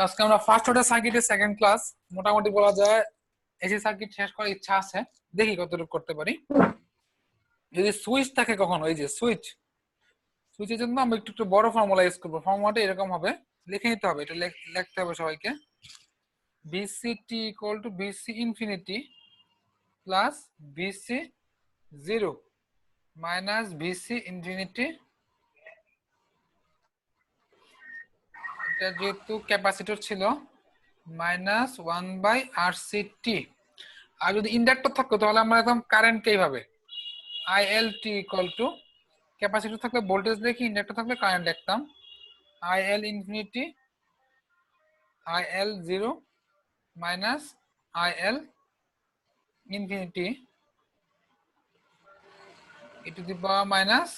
আজকে আমরা first order সার্কিটের সেকেন্ড ক্লাস। মোটামুটি বলা যায় এসি সার্কিট শেষ করার ইচ্ছা আছে, দেখি কতটুকু করতে পারি। যদি সুইচ থাকে কখনো, এই যে সুইচ, সুইচের জন্য আমরা একটু একটু বড় ফর্মুলা ইউজ করবো। ফর্মুলাটা এরকম হবে, লিখে নিতে হবে, এটা লিখতে হবে সবাইকে। BC T equal to BC infinity plus BC zero minus VC infinity. এটা যেহেতু ক্যাপাসিটর ছিল মাইনাস 1/RC/T। আর যদি ইন্ডাক্টর থাকতো তাহলে আমরা একদম কারেন্ট এইভাবে IL/T ইকুয়াল টু, ক্যাপাসিটর থাকলে ভোল্টেজ দেখি, ইন্ডাক্টর থাকলে কারেন্ট দেখতাম, IL infinity IL0 minus IL infinity e two the power minus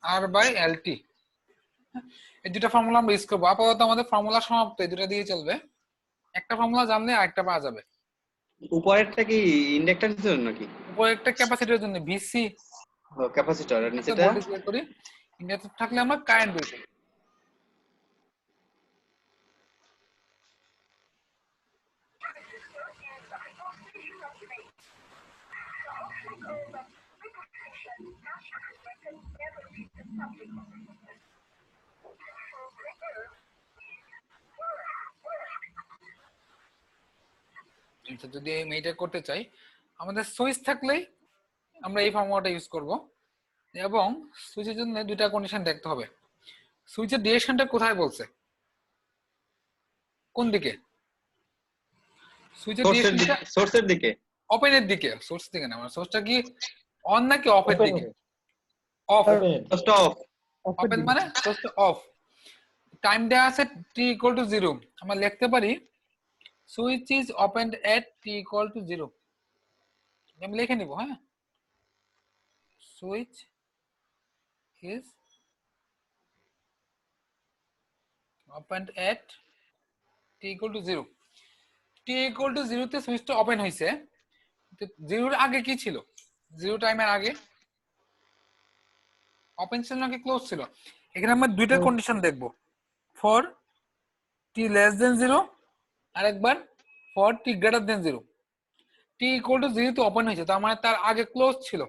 R/LT। এই দুটো ফর্মুলা আমরা ইউজ করবো। আপাতত আমাদের ফর্মুলা সমাপ্ত, এই দুটো দিয়ে চলবে। একটা ফর্মুলা জানলে আরেকটা পাওয়া যাবে। উপরেরটা কি ইন্ডাক্টরের জন্য নাকি? উপরেরটা ক্যাপাসিটরের জন্য, ভিসি ক্যাপাসিটর, আর নিচেটা ভোল্টেজ বের করি, ইন্ডাক্টর থাকলে আমরা কারেন্ট বের করি। যদি এই মেইটা করতে চাই, আমাদের সুইচ থাকলেই আমরা এই ফর্মুলাটা ইউজ করব। এবং সুইচের জন্য দুইটা কন্ডিশন দেখতে হবে। সুইচের ডিরেকশনটা কোথায় বলছে, কোন দিকে? সুইচের ডিরেকশনটা সোর্সের দিকে, ওপেনের দিকে। সোর্স দিকে না, মানে সোর্সটা কি অন নাকি অফের দিকে? অফ। সোর্সটা অফ। ওপেন মানে সোর্সটা অফ। টাইম দেয়া আছে t ইকুয়াল টু 0, আমরা লিখতে পারি switch is opened at t equal to 0। আমি লিখে নিব, হ্যাঁ, switch is opened at t equal to 0। t equal to 0 তে সুইচটা ওপেন হইছে। তো 0 এর আগে কি ছিল? 0 টাইমের আগে ওপেন ছিল নাকি ক্লোজ ছিল? এখানে আমরা দুইটা কন্ডিশন দেখব, ফর t less than 0 আর একবার for t greater than 0। t equal to 0 তে ওপেন হইছে, তার মানে তার আগে ক্লোজ ছিল,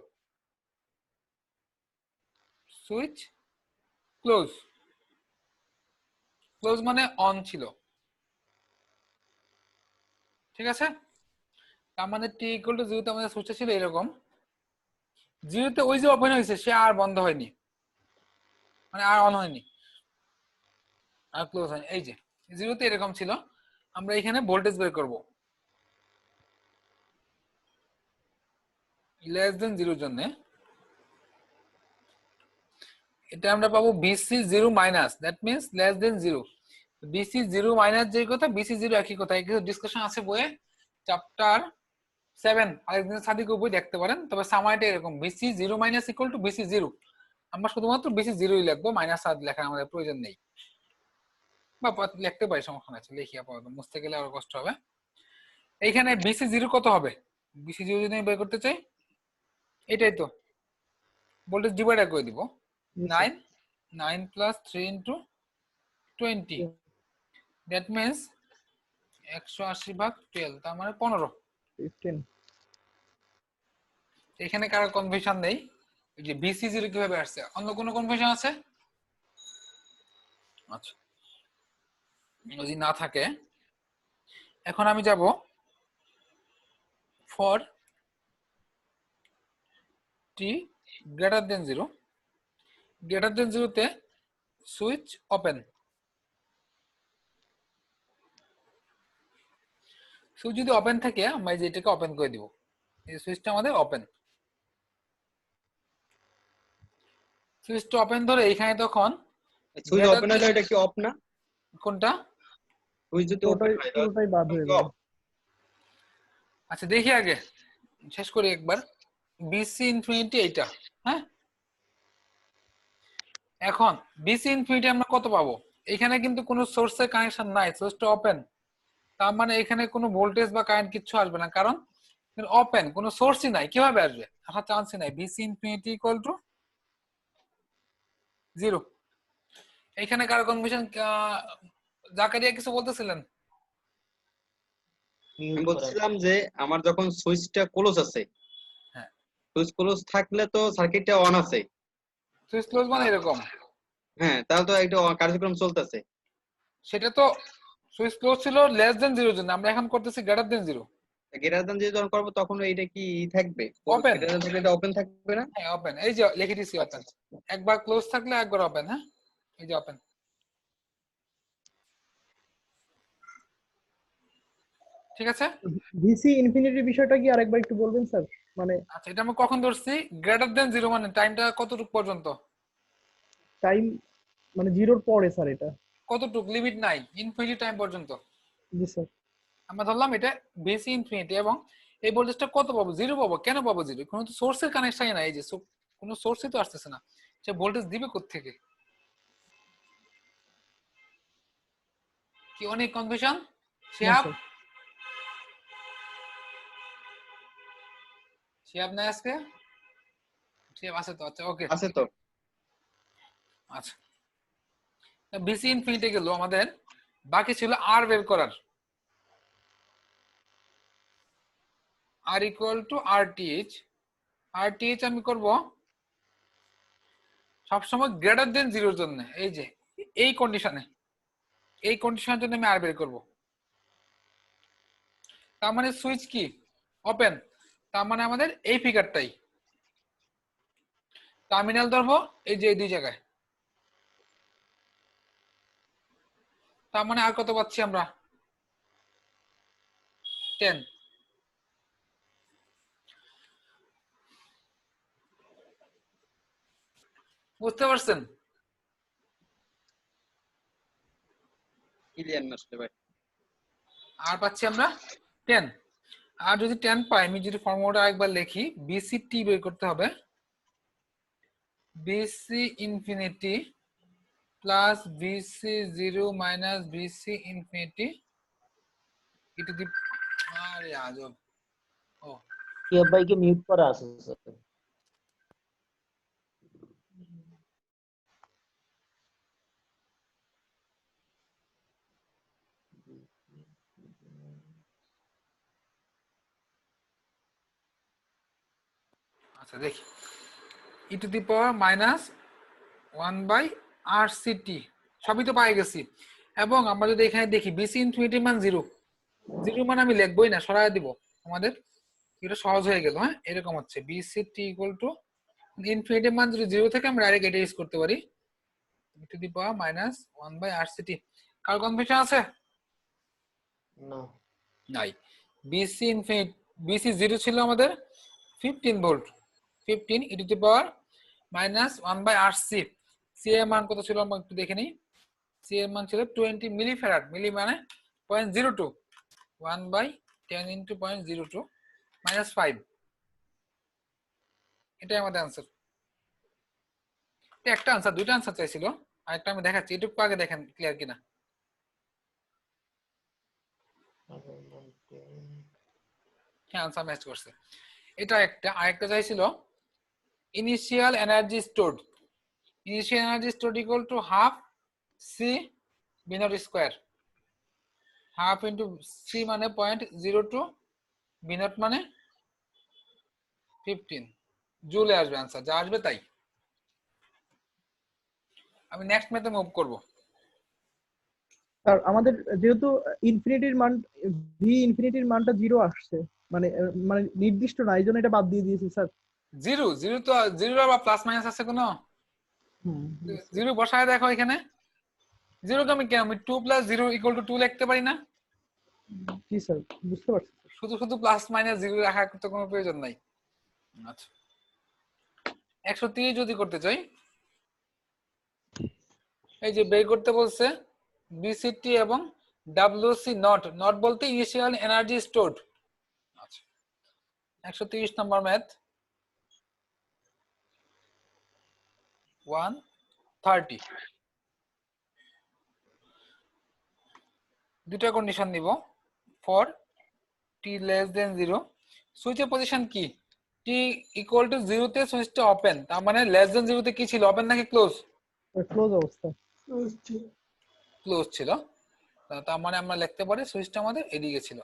সুইচ ক্লোজ। ক্লোজ মানে অন ছিল, ঠিক আছে? তার মানে t equal to 0 তে আমাদের সুইচটা ছিল এরকম। 0 তে ওই যে ওপেন হয়েছে সে আর বন্ধ হয়নি, মানে আর অন হয়নি, আর ক্লোজ হয়নি। এই যে 0 তে এরকম ছিল। আমরা এখানে ভোল্টেজ বের করব লেস দেন 0 জন্য। এটা আমরা পাবো BC0 minus, that means less than 0। BC0 minus যে কথা, BC0 একই কথা। এই ডিসকাশন আছে বইয়ে, চ্যাপ্টার 7 আলেকজান্ডার সাদিকের বই দেখতে পারেন। তবে সামারিটা এরকম, BC0 minus equal to BC0। আমরা শুধুমাত্র BC0ই লিখবো, মাইনাস আর লেখার আমাদের প্রয়োজন নেই, বা লিখতে পারি, সমস্যা নাই। লিখি, আপাতত মুছতে গেলে আরো কষ্ট হবে। এইখানে BC0 কত হবে? BC0 যদি আমি বের করতে চাই, এটাই তো ভোল্টেজ ডিভাইডার করে দিব, 9 প্লাস 3 ইন্টু 20, দ্যাট মিন্স 180/12, তার মানে 15। এখানে কারো কনফিউশন নেই যে BC0 কিভাবে আসছে? অন্য কোনো কনফিউশন আছে? আচ্ছা, যদি না থাকে, এখন আমি যাব for t greater than 0। Greater than 0 তে সুইচ ওপেন। সুইচ যদি ওপেন থাকে, আমরা এই যে এটাকে ওপেন করে দিব, এই সুইচটা আমাদের ওপেন। সুইচটা ওপেন ধরে এখানে তখন সুইচ ওপেন হলে এটা কি অফ না? কোনটা? সুইচ যদি ওপেন হয় পুরোটাই বাদ হয়ে যাবে। আচ্ছা দেখি আগে শেষ করি একবার। বিসি ইনফিনিটি এইটা, হ্যাঁ। এখন বিসি ইনফিনিটি আমরা কত পাবো? এখানে কিন্তু কোনো সোর্সের কানেকশন নাই, সোর্সটা ওপেন। তার মানে এখানে কোনো ভোল্টেজ বা কারেন্ট কিছু আসবে না, কারণ ওপেন, কোনো সোর্সই নাই, কিভাবে আসবে? আসার চান্সই নাই। BC infinity equal to 0। এখানে কারো কনফিউশন জাকারিয়া কিছু বলতেছিলেন? আমি বলছিলাম যে আমার যখন সুইচটা ক্লোজ আছে, হ্যাঁ, সুইচ ক্লোজ থাকলে তো সার্কিটটা অন আছে। সুইচ ক্লোজ মানে এরকম। হ্যাঁ, তাহলে তো একটা কার্যক্রম চলতেছে। সেটা তো সুইচ ক্লোজ ছিল লেস দেন 0 জন্য, আমরা এখন করতেছি গ্রেটার দেন 0। গ্রেটার দ্যান যদি যখন করবো তখন এইটা কি থাকবে? ওপেন। গ্রেটার দ্যান থাকলে এটা ওপেন থাকবে না? হ্যাঁ ওপেন, এই যে লিখে দিছি আচ্ছা ওপেন। আচ্ছা। একবার ক্লোজ থাকলে একবার ওপেন। হ্যাঁ, এই যে ওপেন। ঠিক আছে। ভিসি ইনফিনিটির বিষয়টা কি আরেকবার একটু বলবেন স্যার? মানে আচ্ছা, এটা আমরা কখন ধরছি? গ্রেটার দেন 0 মানে টাইমটা কতটুকু পর্যন্ত? টাইম মানে জিরোর পরে স্যার এটা। কতটুকু লিমিট নাই, ইনফিনিটি টাইম পর্যন্ত। জি স্যার। আমরা ধরলাম এটা ভিসি ইনফিনিটি, এবং এই ভোল্টেজটা কত পাবো? 0 পাবো। কেন পাবো 0? কোনো তো সোর্সের কানেকশনই নাই, এই যে কোনো সোর্সই তো আসতেছে না, সে ভোল্টেজ দিবে কোত্থেকে? কি অনেক কনফিউশন? না শিহাব, স্যার। শিহাব নাই আজকে? শিহাব আছে তো? আচ্ছা ওকে। আছে তো। আচ্ছা, ভিসি ইনফিনিটি গেল, আমাদের বাকি ছিল আর বের করার। আর ইকুয়াল টু আরটিএইচ। আরটিএইচ আমি করব সবসময় গ্রেটার দেন 0 জন্য। এই যে এই কন্ডিশনে, এই কন্ডিশনের জন্য আমি আর বের করব। তার মানে সুইচ কি ওপেন, তার মানে আমাদের এই ফিগারটাই টার্মিনাল ধরবো, এই যে এই দুই জায়গায়। তার মানে আর কত পাচ্ছি আমরা? 10। বুঝতে পারছেন? ক্লিয়ার না আসলে ভাই। আর পাচ্ছি আমরা 10। আর যদি 10 পাই, আমি যদি ফর্মুলাটা একবার লিখি, বিসিটি বের করতে হবে। BC infinity plus BC 0 minus BC infinity e to the, আরে আজব। ও শিহাব ভাইকে মিউট করা আছে স্যার। আচ্ছা দেখি, e to the power minus 1 by R CT, সবই তো পাই গেছি। এবং আমরা যদি এখানে দেখি বিসি ইনফিনিটি মান 0, 0 মান আমি লিখবই না, সরায় দিব। আমাদের এটা সহজ হয়ে গেল। হ্যাঁ, এরকম হচ্ছে বিসিটি ইকুয়াল টু ইনফিনিটি মান যদি 0 থেকে আমরা ডাইরেক্ট এটা ইউজ করতে পারি, e to the power minus 1 by R CT. কার কনফিউশন আছে? না নাই। বিসি ইনফিনিটি, বিসি 0 ছিল আমাদের 15 volt, 15 e to the power minus 1 by R C. C এর মান কত ছিল আমরা একটু দেখে নিই। সি এর মান ছিল 20 মিলি ফ্যারাড, মিলি মানে 0.02, 1 বাই 10 ইন্টু 0.02 মাইনাস 5। এটাই আমাদের আনসার। একটা আনসার, দুইটা আনসার চাইছিল, আরেকটা আমি দেখাচ্ছি, এটুকু আগে দেখেন ক্লিয়ার কিনা। হ্যাঁ, আনসার ম্যাচ করছে। এটা একটা, আরেকটা চাইছিল initial energy stored. Initial energy stored equal to half C V not square. Half into C মানে 0.02, ভি নট মানে 15 জুলে আসবে আনসার, যা আসবে তাই। আমি নেক্সট ম্যাথে মুভ করব। আর আমাদের যেহেতু ইনফিনিটির মান ভি ইনফিনিটির মানটা 0 আসছে, মানে মানে নির্দিষ্ট না, এই জন্য এটা বাদ দিয়ে দিয়েছি স্যার। 0 0 তো 0 বা প্লাস মাইনাস আছে কোনো? 0 বসায় দেখো এখানে। 0 কে আমি 2 প্লাস 0 ইকুয়াল টু 2 লিখতে পারি না? জি স্যার, বুঝতে পারছি। শুধু শুধু প্লাস মাইনাস 0 রাখার তো কোনো প্রয়োজন নাই। আচ্ছা, 130 যদি করতে চাই, এই যে বের করতে বলছে বিসিটি এবং ডাব্লিউসি নট। নট বলতে ইনিশিয়াল এনার্জি স্টোরড। আচ্ছা, 130 নম্বর ম্যাথ 130। দুটা কন্ডিশন নিব। ফর টি লেস দেন 0, সুইচের পজিশন কি? টি ইকুয়াল টু 0 তে সুইচটা ওপেন, তার মানে লেস দেন 0 তে কি ছিল, ওপেন নাকি ক্লোজ? ক্লোজ অবস্থা। ক্লোজ ছিল। তার মানে আমরা লিখতে পারি সুইচটা আমাদের এদিকে ছিল।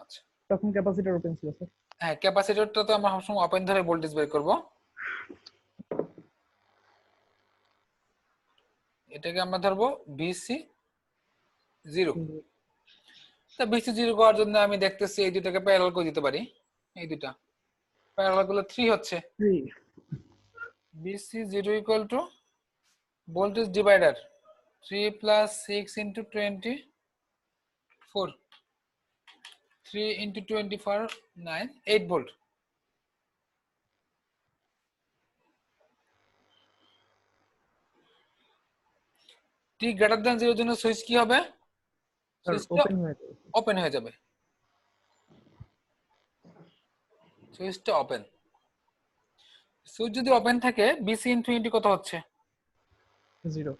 আচ্ছা, তখন ক্যাপাসিটর ওপেন ছিল স্যার। হ্যাঁ ক্যাপাসিটরটা তো আমরা সবসময় ওপেন ধরে ভোল্টেজ বের করব। এটাকে আমরা ধরবো ভিসি 0। তা ভিসি 0 করার জন্য আমি দেখতেছি এই দুটাকে প্যারালাল করে দিতে পারি। এই দুটা প্যারালাল করলে 3 হচ্ছে। VC 0 equal to voltage divider 3 plus 6 into 24, 3 into 24 9 8 volt। t greater than 0 এর জন্য সুইচ কি হবে? সুইচটা ওপেন হয়ে যাবে। ওপেন হয়ে যাবে, সুইচটা ওপেন। সুইচ যদি ওপেন থাকে বিসি ইনফিনিটি কত হচ্ছে? 0।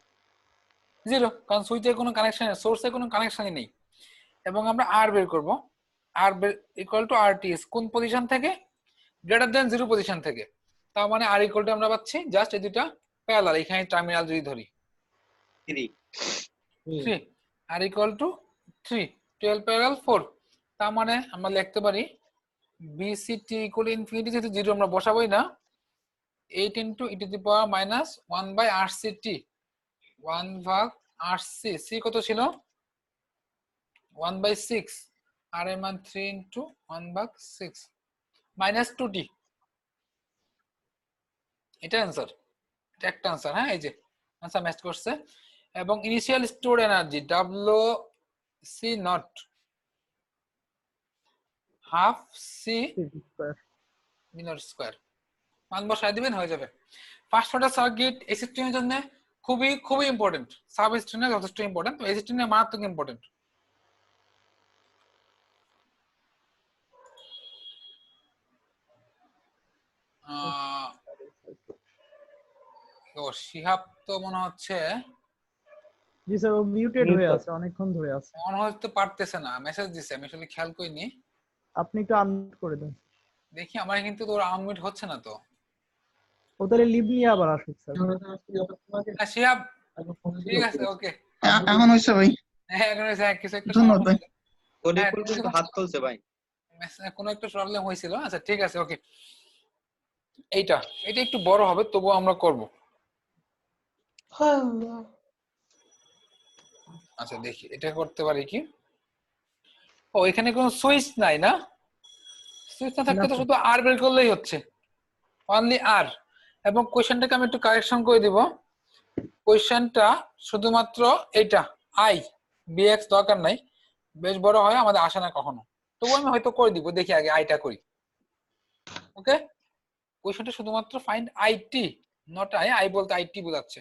0, কারণ সুইচের কোনো কানেকশন সোর্সের কোনো কানেকশনই নেই। এবং আমরা আর বের করব, আর ইকুয়াল টু আরটিএস কোন পজিশন থেকে? গ্রেটার দেন 0 পজিশন থেকে। তার মানে আর ইকুয়াল টু আমরা পাচ্ছি জাস্ট এই দুটো প্যারালাল, এখানে টার্মিনাল যদি ধরি 3 3, আর ইকুয়াল টু 3 12 প্যারালাল 4। তার মানে আমরা লিখতে পারি বিসিটি ইকুয়াল ইনফিনিটি, যেহেতু 0 আমরা বসাবোই না, 8 into e to the power minus 1 by RC T, 1 ভাগ আরসি, সি কত ছিল? 1 বাই 6, আর এর মান 3 ইনটু 1 ভাগ 6 মাইনাস 2টি। এটা অ্যান্সার, এটা একটা অ্যান্সার। হ্যাঁ, এই যে অ্যান্সার ম্যাচ করছে। এবং initial stored energy W C not half C মিনর স্কয়ার, মান বসায় দিবেন হয়ে যাবে। ফার্স্ট অর্ডার সার্কিট এসি স্ট্রিমের জন্য খুবই খুবই ইম্পর্টেন্ট, সাব স্ট্রিমে যথেষ্ট ইম্পর্টেন্ট, তো এসি স্ট্রিমে মারাত্মক ইম্পর্টেন্ট। ও শিহাব তো মনে হচ্ছে জি স্যার, ও মিউটেড Mute হয়ে কর। আছে, অনেকক্ষণ ধরে আছে। মনে হতে পারতেছে না, মেসেজ দিছে, আমি আসলে খেয়াল করিনি। আপনি একটু আনমিউট করে দেন। দেখি আমার কিন্তু তোর আনমিউট হচ্ছে না তো। ও তাহলে লিভ নিয়ে আবার আসুক স্যার। হ্যাঁ শিহাব, ঠিক আছে, ওকে। এখন হয়েছে ভাই, হ্যাঁ এখন হ্যাঁ, কিছু একটা ধন্যবাদ ভাই। সমস্যা, খলিফুল কিন্তু হাত তুলছে ভাই। কোনো একটা প্রবলেম হয়েছিল। আচ্ছা ঠিক আছে, ওকে। এইটা এটা একটু বড় হবে, তবুও আমরা করব। আচ্ছা দেখি এটা করতে পারি কি। ও এখানে কোনো সুইচ নাই না? সুইচ না থাকলে তো না, শুধু আর বের করলেই হচ্ছে, অনলি আর। এবং কোশ্চেনটাকে আমি একটু কারেকশন করে দিব। কোশ্চেনটা শুধুমাত্র এটা আই বিএক্স দরকার নাই, বেশ বড় হয় আমাদের আসে না কখনো, তবু আমি হয়তো করে দিব। দেখি আগে আইটা করি। ওকে, কোশ্চেনটা শুধুমাত্র find IT, not I, I বলতে আইটি বোঝাচ্ছে।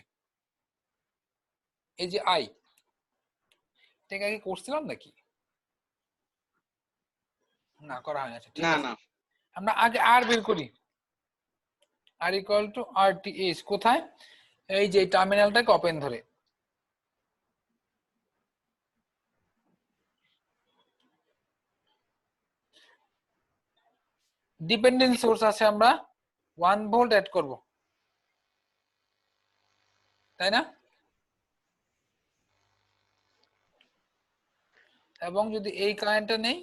এই যে আই, এটাকে আগে করছিলাম নাকি? না করা হয় না। আচ্ছা, ঠিক না আছে, না, আমরা আগে আর বের করি। আর ইকুয়াল টু আরটিএস কোথায়? এই যে টার্মিনালটাকে ওপেন ধরে। ডিপেন্ডেন্ট সোর্স আছে, আমরা 1 ভোল্ট অ্যাড করব, তাই না? এবং যদি এই কারেন্টটা নেই,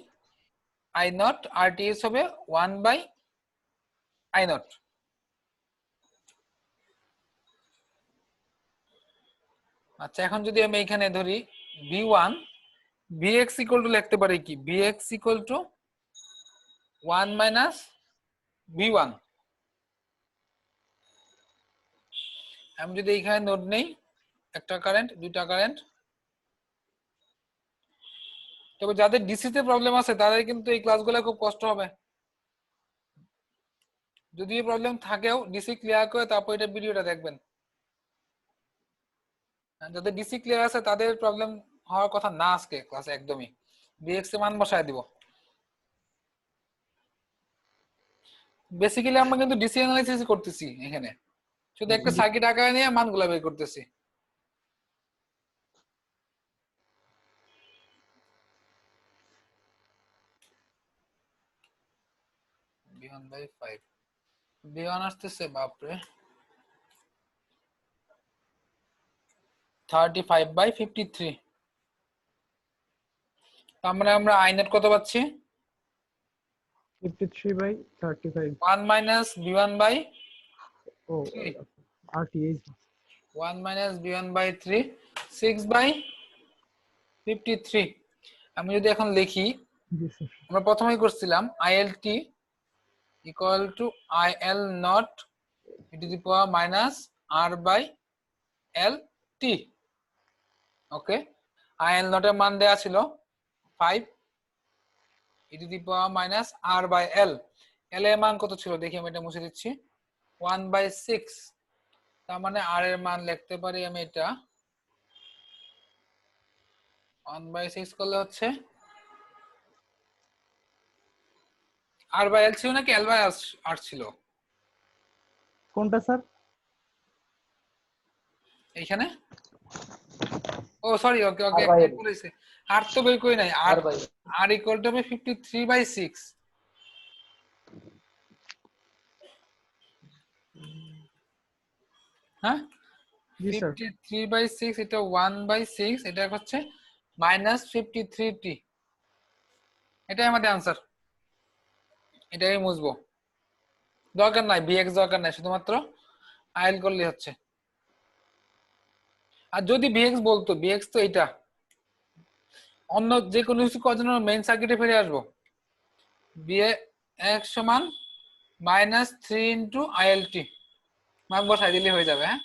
আই নট আরটিএস হবে 1 বাই আই নট। আচ্ছা এখন যদি আমি এখানে ধরি V1, Vx ইকুয়াল টু লিখতে পারি কি? Vx equal to 1 minus V1। আমি যদি এখানে নোট নেই, একটা কারেন্ট, দুইটা কারেন্ট। তবে যাদের ডিসি তে প্রবলেম আছে তাদের কিন্তু এই ক্লাসগুলো খুব কষ্ট হবে। যদি এই প্রবলেম থাকেও ডিসি ক্লিয়ার করে তারপর এটা ভিডিওটা দেখবেন। যাদের ডিসি ক্লিয়ার আছে তাদের প্রবলেম হওয়ার কথা না আজকে ক্লাসে একদমই। বিএক্স এর মান বসায় দিব। বেসিক্যালি আমরা কিন্তু ডিসি অ্যানালাইসিস করতেছি এখানে, শুধু একটা সার্কিট আকারে নিয়ে মানগুলো বের করতেছি। V1 বাই 5, V1 আসতেছে, বাপরে। 35/53। তার মানে আমরা I নেট কত পাচ্ছি? 53/35। 1 মাইনাস b1 বাই ও 3, RTH। 1 মাইনাস b1 বাই 3, 6/53। আমি যদি এখন লিখি, জি স্যার। আমরা প্রথমেই করছিলাম ILT equal to IL not e to the power minus R by LT। Okay, IL not এর মান দেয়া ছিল 5 e to the power minus R by L। L এর মান কত ছিল দেখি, আমি এটা মুছে দিচ্ছি, 1/6। তার মানে R এর মান লিখতে পারি আমি এটা 1/6 করলে হচ্ছে R by L ছিল নাকি L by R ছিল কোনটা স্যার? এইখানে? ও sorry, okay okay, R by L। বলেছে R তো বের করি নাই, R by L। R equal to 53/6। হ্যাঁ, জি স্যার। 53/6, এটা 1/6, এটা হচ্ছে -53t। এটাই আমাদের आंसर। এটাই মুছবো, দরকার নাই bx, দরকার নাই, শুধুমাত্র আইএল করলে হচ্ছে। আর যদি bx বলতো, bx তো এটা, অন্য যে কোনো কিছু করার জন্য মেইন সার্কিটে ফিরে আসবো। bx সমান -3 ইন্টু ILT, মান বসাই দিলে হয়ে যাবে। হ্যাঁ,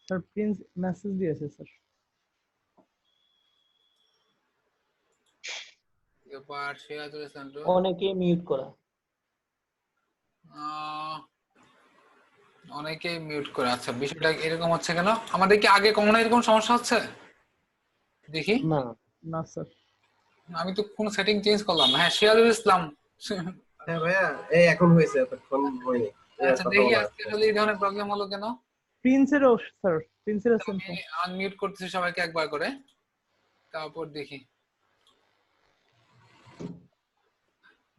স্যার প্রিন্স মেসেজ দিয়েছে স্যার। এবার সিরাজুল ইসলাম তো অনেকে মিউট করা। অনেকেই মিউট করে। আচ্ছা, বিষয়টা এরকম হচ্ছে কেন? আমাদের কি আগে কখনো এরকম সমস্যা হচ্ছে? দেখি, না, না স্যার। আমি তো কোনো সেটিং চেঞ্জ করলাম না। হ্যাঁ, সিরাজুল ইসলাম। হ্যাঁ ভাইয়া, এই এখন হয়েছে, এতক্ষণ হয়নি। আচ্ছা, দেখি আজকে আসলে এই ধরনের প্রবলেম হলো কেন। প্রিন্সেরও স্যার, প্রিন্সেরও সেম আমি আনমিউট করতেছি সবাইকে একবার করে, তারপর দেখি।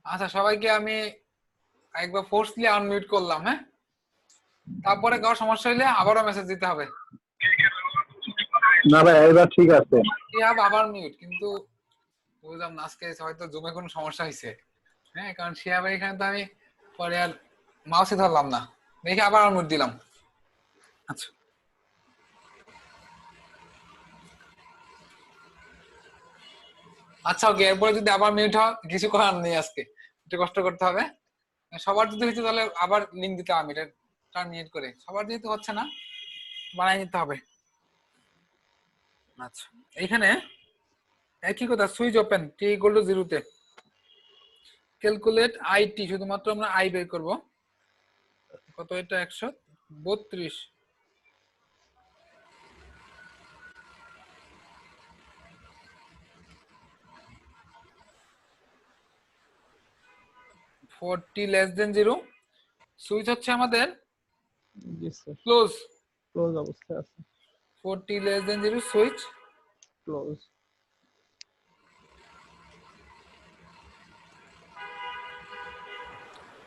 আচ্ছা, সবাইকে আমি একবার ফোর্সলি আনমিউট করলাম। হ্যাঁ, তারপরে কারো সমস্যা হলে আবারও মেসেজ দিতে হবে। না ভাই, এবার ঠিক আছে। কি হবে, আবার মিউট, কিন্তু বুঝলাম না আজকে হয়তো জুমে কোনো সমস্যা হয়েছে। হ্যাঁ, কারণ শিয়াবের এখানে তো আমি পরে আর মাউসই ধরলাম না, দেখি আবার আনমিউট দিলাম। আচ্ছা, আচ্ছা ওকে, এরপরে যদি আবার মিউট হয় কিছু করার নেই, আজকে একটু কষ্ট করতে হবে। সবার যদি হইতো তাহলে আবার লিঙ্ক দিতাম আমি, এটা টার্মিনেট করে। সবার যেহেতু হচ্ছে না, বানাই নিতে হবে। আচ্ছা, এখানে একই কথা, switch open t equal to 0 তে ক্যালকুলেট IT, শুধুমাত্র আমরা I বের করব। কত এটা? 132। (40 <0) সুইচ হচ্ছে আমাদের জি স্যার, ক্লোজ। ক্লোজ অবস্থায় আছে। 40 <0 সুইচ ক্লোজ।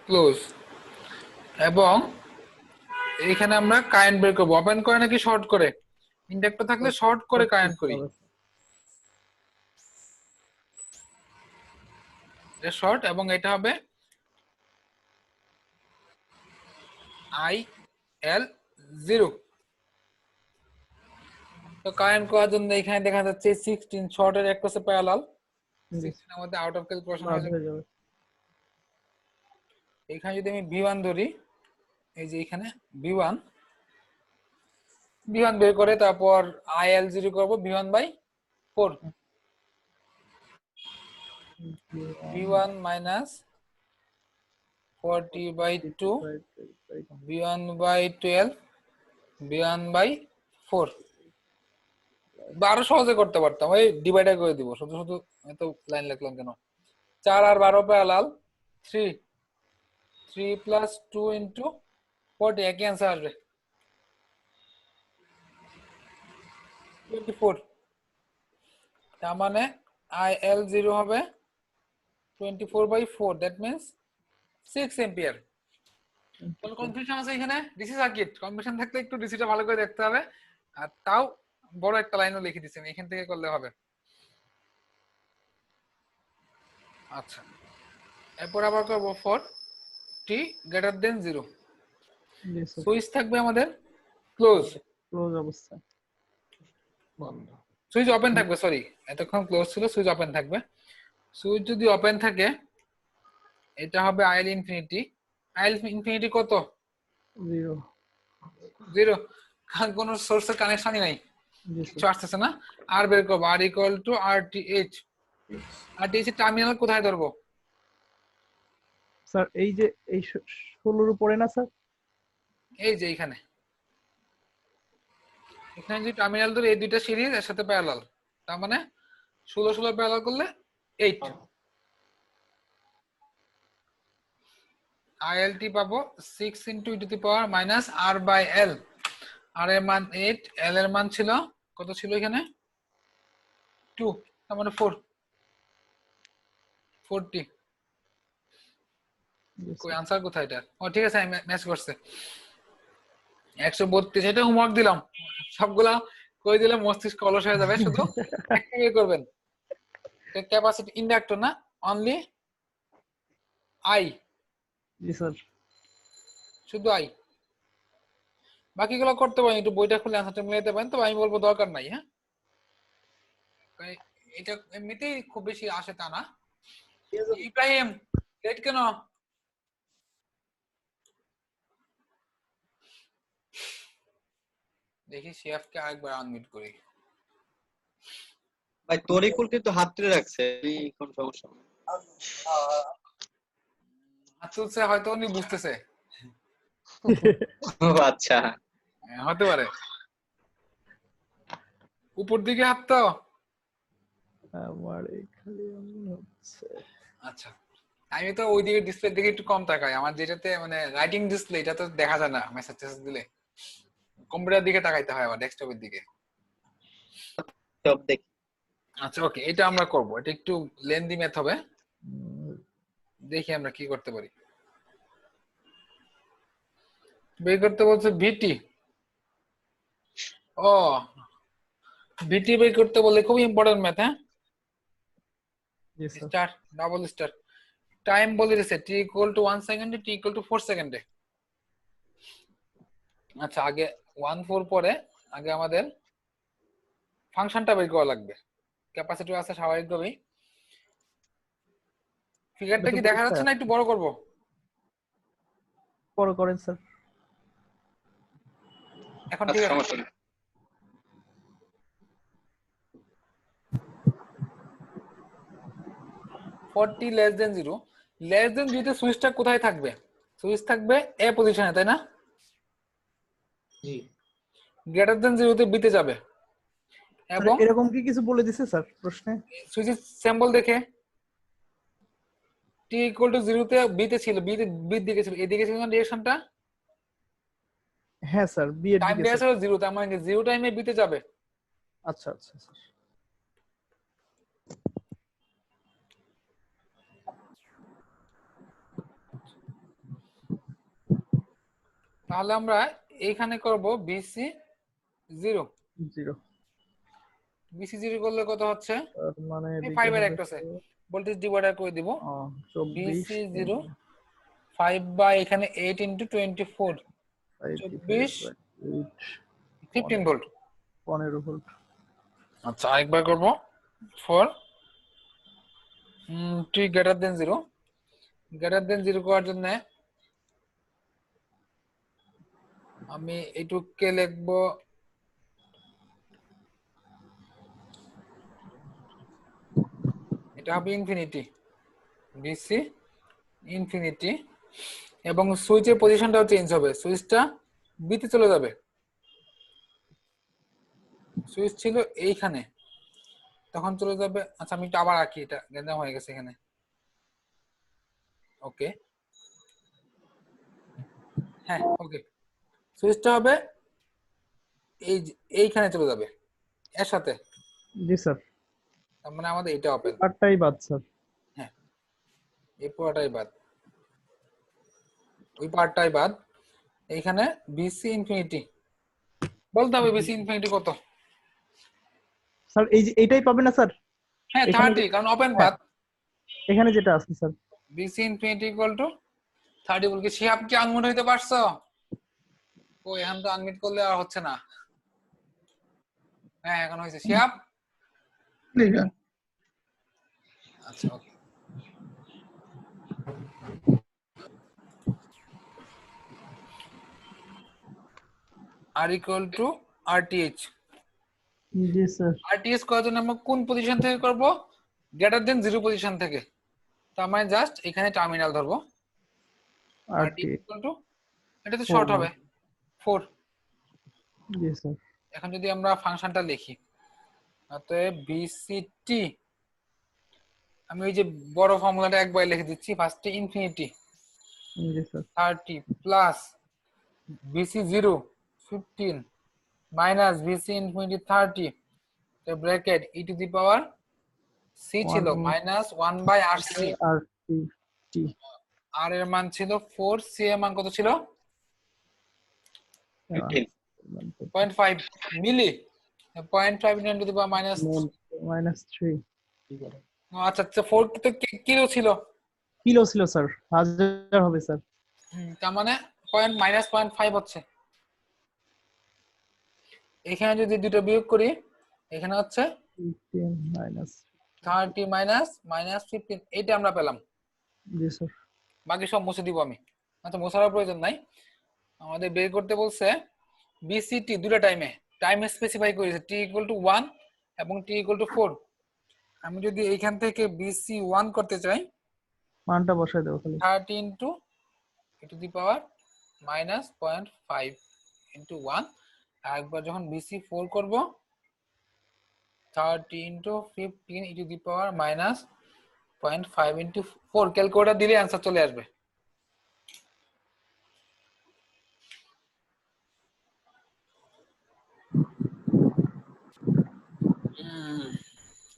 ক্লোজ। এবং এখানে আমরা কারেন্ট বের করব। ওপেন করে নাকি শর্ট করে? ইন্ডাক্টর থাকলে শর্ট করে কারেন্ট করি। এটা শর্ট, এবং এটা হবে IL0। তো কারেন্ট করার জন্য এখানে দেখা যাচ্ছে 16 শর্টের এক পাশে প্যারালাল, 16 আমাদের আউট অফ ক্যালকুলেশন বাদ হয়ে হয়ে যাবে। যাবে। এখানে যদি আমি V1 ধরি, এই যে এখানে V1 বের করে তারপর IL0 করব V1/4। V1 minus 40/2 V1/12 V1/4। আরো সহজে করতে পারতাম, ওই ডিভাইডার করে দিব, শুধু শুধু এত লাইন লিখলাম কেন? 4 আর 12 প্যারালাল, 3 প্লাস 2 ইন্টু 40, একই অ্যান্সার আসবে 24। তার মানে IL0 হবে 24/4, দ্যাট মিন্স 6 এম্পিয়ার। কোন কনফিউশন আছে এখানে? ডিসি সার্কিট কনফিউশন থাকলে একটু ডিসিটা ভালো করে দেখতে হবে, আর তাও বড় একটা লাইনও লিখে দিচ্ছি, এখান থেকে করলে হবে। আচ্ছা, এরপর আবার করব for T greater than 0, G sir, switch থাকবে আমাদের ক্লোজ, ক্লোজ অবস্থা। বন্ধ। সুইচ ওপেন থাকবে, সরি এতক্ষণ ক্লোজ ছিল, সুইচ ওপেন থাকবে। সুইচ যদি ওপেন থাকে এটা হবে আইএল ইনফিনিটি। আইএল ইনফিনিটি কত? 0। 0, কারণ কোনো সোর্সের কানেকশনই নাই, জি কিছু স্যার। আসতেছে না। আর বের করবো আর ইকুয়াল টু আরটিএইচ। আরটিএইচ এর টার্মিনাল কোথায় ধরবো? স্যার এই যে এই 16 উপরে না স্যার? এই যে এখানে, এখানে যদি টার্মিনাল ধরে এই দুইটা সিরিজ এর সাথে প্যারালাল, তার মানে 16 16 প্যারালাল করলে 8। আইএলটি পাবো 6 into e to the power minus R by L. R এর মান 8, এল এর মান ছিল কত ছিল এখানে? 2, তার মানে 4, 40। জি কই স্যার। আনসার কোথায় এটা? ও ঠিক আছে, আমি ম্যাচ করছে 132। এটা হোমওয়ার্ক দিলাম, সবগুলা কই দিলে মস্তিষ্ক অলস হয়ে যাবে, শুধু একটা বের করবেন। এটা ক্যাপাসিটি ইন্ডাক্টর না, অনলি আই, জি স্যার। শুধু আই। বাকিগুলো করতে পারেন, একটু বইটা খুলে আনসারটা মিলাইতে পারেন, তো আমি বলবো দরকার নাই। হ্যাঁ, এটা এমনিতেই খুব বেশি আসে তা না। ইব্রাহিম লেট কেন? দেখি শেফকে আরেকবার আনমিউট করি। ভাই তরিকুল কিন্তু হাত তুলে রাখছে, এই কোন সমস্যা? হাত তুলছে, হয়তো উনি বুঝতেছে, ও আচ্ছা, হতে পারে। উপর দিকে হাত তো। আমার এখানে এমন হচ্ছে। আচ্ছা, আমি তো ওই দিকে ডিসপ্লে দিকে একটু কম তাকাই, আমার যেটাতে মানে রাইটিং ডিসপ্লে, এটা তো দেখা যায় না মেসেজ টেসেজ দিলে, কম্পিউটার দিকে তাকাইতে হয়, আবার ডেস্কটপের দিকে। সব দেখি। আচ্ছা ওকে, এটা আমরা করব, এটা একটু লেন্দি ম্যাথ হবে, উম, দেখি আমরা কি করতে পারি। বের করতে বলছে ভিটি। ও, ভিটি বের করতে বলে খুব ইম্পর্টেন্ট ম্যাথ। হ্যাঁ, জি sir. Star, double star. Time বলে দিয়েছে টি ইকুয়াল টু 1 সেকেন্ডে, টি ইকুয়াল টু 4 সেকেন্ডে। আচ্ছা, আগে 1 4 পরে আগে আমাদের ফাংশনটা বের করা লাগবে। ক্যাপাসিটর আছে স্বাভাবিকভাবেই। ফিগারটা কি দেখা যাচ্ছে না? একটু বড় করব। বড় করেন স্যার। এখন আচ্ছা ঠিক আছে। সমস্যা নেই। 40 লেস দেন 0, লেস দেন 0 তে সুইচটা কোথায় থাকবে? সুইচ থাকবে এ পজিশনে, তাই না? জি। গ্রেটার দেন 0 তে বি তে যাবে, স্যার, এবং এরকম কি কিছু বলে দিছে স্যার প্রশ্নে? সুইচের সিম্বল দেখে টি ইকুয়াল টু 0 তে বি তে ছিল, বি তে বি দিকে ছিল, এদিকে ছিল না ডিরেকশনটা? হ্যাঁ স্যার, বি এর টাইম দিকে দেয়া স্যার। ছিল 0, তার মানে 0 টাইমে বি তে যাবে। আচ্ছা আচ্ছা স্যার। তাহলে আমরা এইখানে করব বিসি 0। 0। বিসি 0 করলে কত হচ্ছে? তার মানে এই এদিকে 5 এর হবে একটা আছে, ভোল্টেজ ডিভাইডার করে দিব। 24 বিসি 0 5 বাই এখানে 8 ইনটু 24, 24 15 ভোল্ট। 15 ভোল্ট। আচ্ছা, আরেকবার করব for T greater than 0। Greater than 0 করার জন্য আমি এইটুককে লিখবো এটা হবে ইনফিনিটি, বিসি ইনফিনিটি, এবং সুইচের পজিশনটাও চেঞ্জ হবে, সুইচটা বিতে চলে যাবে। সুইচ ছিল এইখানে, তখন চলে যাবে। আচ্ছা, আমি একটু আবার আঁকি, এটা গেঁদা হয়ে গেছে এখানে। ওকে, হ্যাঁ ওকে, সুইচটা হবে এইখানে চলে যাবে এর সাথে, জি স্যার। তার মানে আমাদের এটা ওপেন। আটটাই বাদ স্যার। হ্যাঁ, এই পুরোটাই বাদ। ওই পার্টটাই বাদ। এখানে বিসি ইনফিনিটি বলতে হবে, বিসি ইনফিনিটি কত? স্যার এই যে এইটাই পাবে না স্যার? হ্যাঁ এখানে 30, কারণ ওপেন হ্যাঁ, পাথ। এখানে যেটা আছে sir. BC infinity equal to 30 বল কি শিহাব কি আনমিট হইতে পারছো? ও এখন তো আনমিট করলে আর হচ্ছে না। হ্যাঁ এখন হয়েছে শিহাব। আচ্ছা okay. R equal to RTH. জি স্যার। আরটিএস করার জন্য আমরা কোন পজিশন থেকে করব? গ্রেটার দেন 0 পজিশন থেকে। তার মানে জাস্ট এখানে টার্মিনাল ধরবো। আরটি আরটি ইকুয়াল টু, এটা তো 4 শর্ট হবে 4। জি স্যার। এখন যদি আমরা ফাংশনটা লিখি, অতএব বিসিটি, আমি ওই যে বড় ফর্মুলাটা একবার লিখে দিচ্ছি। ফার্স্টে ইনফিনিটি জি sir. 30 plus BC 0 15 minus BC infinity 30 তো bracket e to the power C ছিল minus 1 by R C. RT T R এর মান ছিল 4, সি এর মান কত ছিল? 0.5 মিলি। 0.5 × 10 মাইনাস, -3 আচ্ছা আচ্ছা 4 তো কিলো ছিল। কিলো ছিল স্যার, হাজার হবে স্যার। তার মানে -0.5 হচ্ছে। এখানে যদি দুটো বিয়োগ করি, এখানে হচ্ছে 15 মাইনাস 30 মাইনাস 15, এইটা আমরা পেলাম। জি স্যার। বাকি সব মুছে দিব আমি। আচ্ছা মোছার প্রয়োজন নাই, আমাদের বের করতে বলছে বিসিটি দুটো টাইম স্পেসিফাই করেছে টি ইকুয়াল টু 1 এবং টি ইকুয়াল টু 4। আমি যদি এইখান থেকে বিসি 1 করতে চাই, মানটা বসাই দেবো খালি। 30 into e two the power -0.5 into 1। আর একবার যখন বিসি 4 করব, 30 into 15 e two the power -0.5 into 4। Calculator দিলে অ্যান্সার চলে আসবে।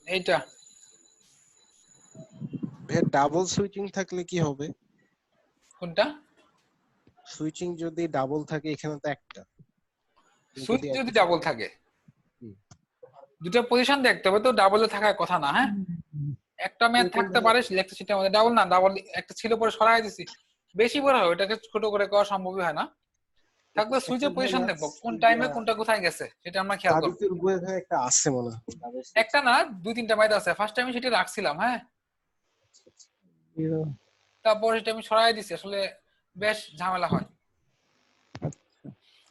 এইটা ডাবল সুইচিং থাকলে কি হবে? কোনটা? সুইচিং যদি ডাবল থাকে, এখানে তো একটা। সুইচ যদি ডাবল থাকে, দুটো পজিশন দেখতে হবে তো, ডাবলে থাকার কথা না। হ্যাঁ একটা ম্যাথ থাকতে পারে সিলেক্ট সিস্টেম আমাদের ডাবল না, ডাবল একটা ছিল পরে সরাই দিছি, বেশি বড় হয় ওটাকে ছোট করে করা সম্ভবই হয় না। থাকলে সুইচের পজিশন দেখবো কোন টাইমে কোনটা কোথায় গেছে, সেটা আমরা খেয়াল করব। তাবিজের বইয়ে একটা আছে মনে হয়। একটা না 2-3টা ম্যাথ আছে। ফার্স্ট টাইম সেটা রাখছিলাম, হ্যাঁ তারপর সেটা আমি সরাই দিছি, আসলে বেশ ঝামেলা হয়।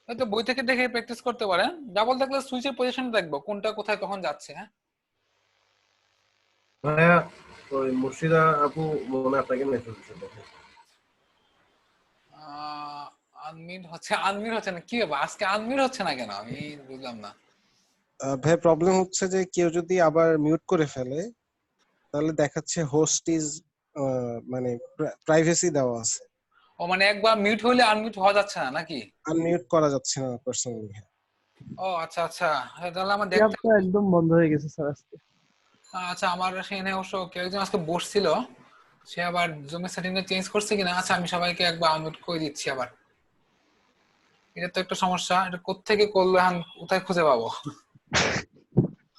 হয়তো বই থেকে দেখে প্র্যাকটিস করতে পারেন। ডাবল থাকলে সুইচের পজিশন দেখবো কোনটা কোথায় কখন যাচ্ছে। হ্যাঁ ভাইয়া ওই মুর্শিদা আপু মনে হয় আপনাকে মেসেজ দিয়েছে। আনমিট হচ্ছে না কি ব্যাপার, আজকে আনমিট হচ্ছে না কেন আমি বুঝলাম না। ভাই প্রবলেম হচ্ছে যে কেউ যদি আবার মিউট করে ফেলে, তাহলে দেখাচ্ছে হোস্ট ইজ, মানে প্রাইভেসি দেওয়া আছে। ও মানে একবার মিউট হইলে আনমিউট হওয়া যাচ্ছে না নাকি? আনমিউট করা যাচ্ছে না পার্সোনালি। ও আচ্ছা আচ্ছা, তাহলে আমার দেখতে অ্যাপটা একদম বন্ধ হয়ে গেছে স্যার আজকে। আচ্ছা আমার সেখানে অবশ্য কেউ একজন আজকে বসছিল, সে আবার জুমের সেটিংটা চেঞ্জ করছে কিনা। আচ্ছা আমি সবাইকে একবার আনমিউট করে দিচ্ছি আবার। এটা তো একটা সমস্যা, এটা কোত্থেকে করলো এখন কোথায় খুঁজে পাবো?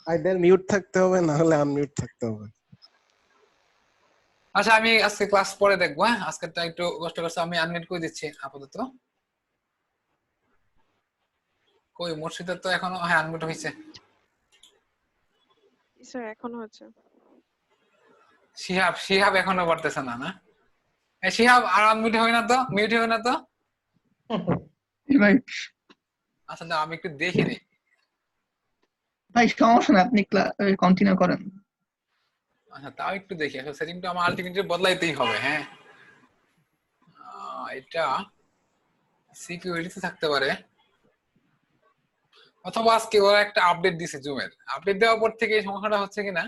আইদার মিউট থাকতে হবে, না হলে আনমিউট থাকতে হবে। আচ্ছা আমি আজকে ক্লাস পরে দেখবো। হ্যাঁ আজকেরটা একটু কষ্ট করছে, আমি আনমিউট করে দিচ্ছি আপাতত। কই মুর্শিদার তো এখনো, হ্যাঁ আনমিউট হয়েছে। স্যার এখনো হচ্ছে। শিহাব এখনো পারতেছে না। না শিহাব আর আনমিউট হয় না তো, মিউট হয় না তো। ভাই আচ্ছা না আমি একটু দেখি নি। ভাই সমস্যা না, আপনি কন্টিনিউ করেন। আচ্ছা তাও একটু দেখি, আসলে সেটিংটা আমার আলটিমেটলি বদলাইতেই হবে। হ্যাঁ এটা সিকিউরিটিতে থাকতে পারে, অথবা আজকে ওরা একটা আপডেট দিছে জুমের, আপডেট দেওয়ার পর থেকে এই সমস্যাটা হচ্ছে কিনা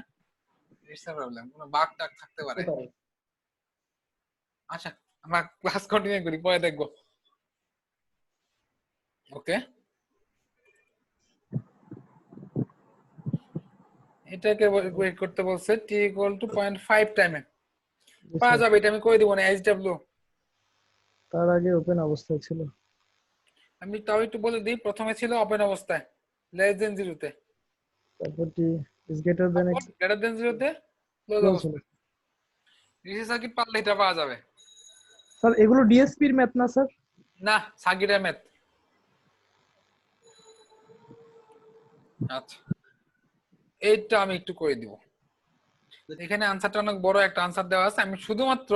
ইটস আ প্রবলেম, কোনো বাগ টাগ থাকতে পারে। আচ্ছা আমরা ক্লাস কন্টিনিউ করি, পরে দেখবো। ওকে এটাকে ওয়েট করতে বলছে টি ইকুয়াল টু 0.5 টাইমে পাওয়া যাবে, এটা আমি করে দিব না। এইচডব্লিউ তার আগে ওপেন অবস্থায় ছিল। আমি তাও একটু বলে দিই, প্রথমে ছিল ওপেন অবস্থায় লেস দেন 0 তে, তারপর টি ইজ গ্রেটার দেন তারপর গ্রেটার দেন 0 তে ক্লোজ ক্লোজ হলো। অবস্থায়। ডিসি সার্কিট পারলে এটা পাওয়া যাবে। স্যার এগুলো ডিএসপির ম্যাথ না স্যার? না, সার্কিটের ম্যাথ। আচ্ছা, এইটা আমি একটু করে দিব। এখানে আনসারটা অনেক বড় একটা আনসার দেওয়া আছে, আমি শুধুমাত্র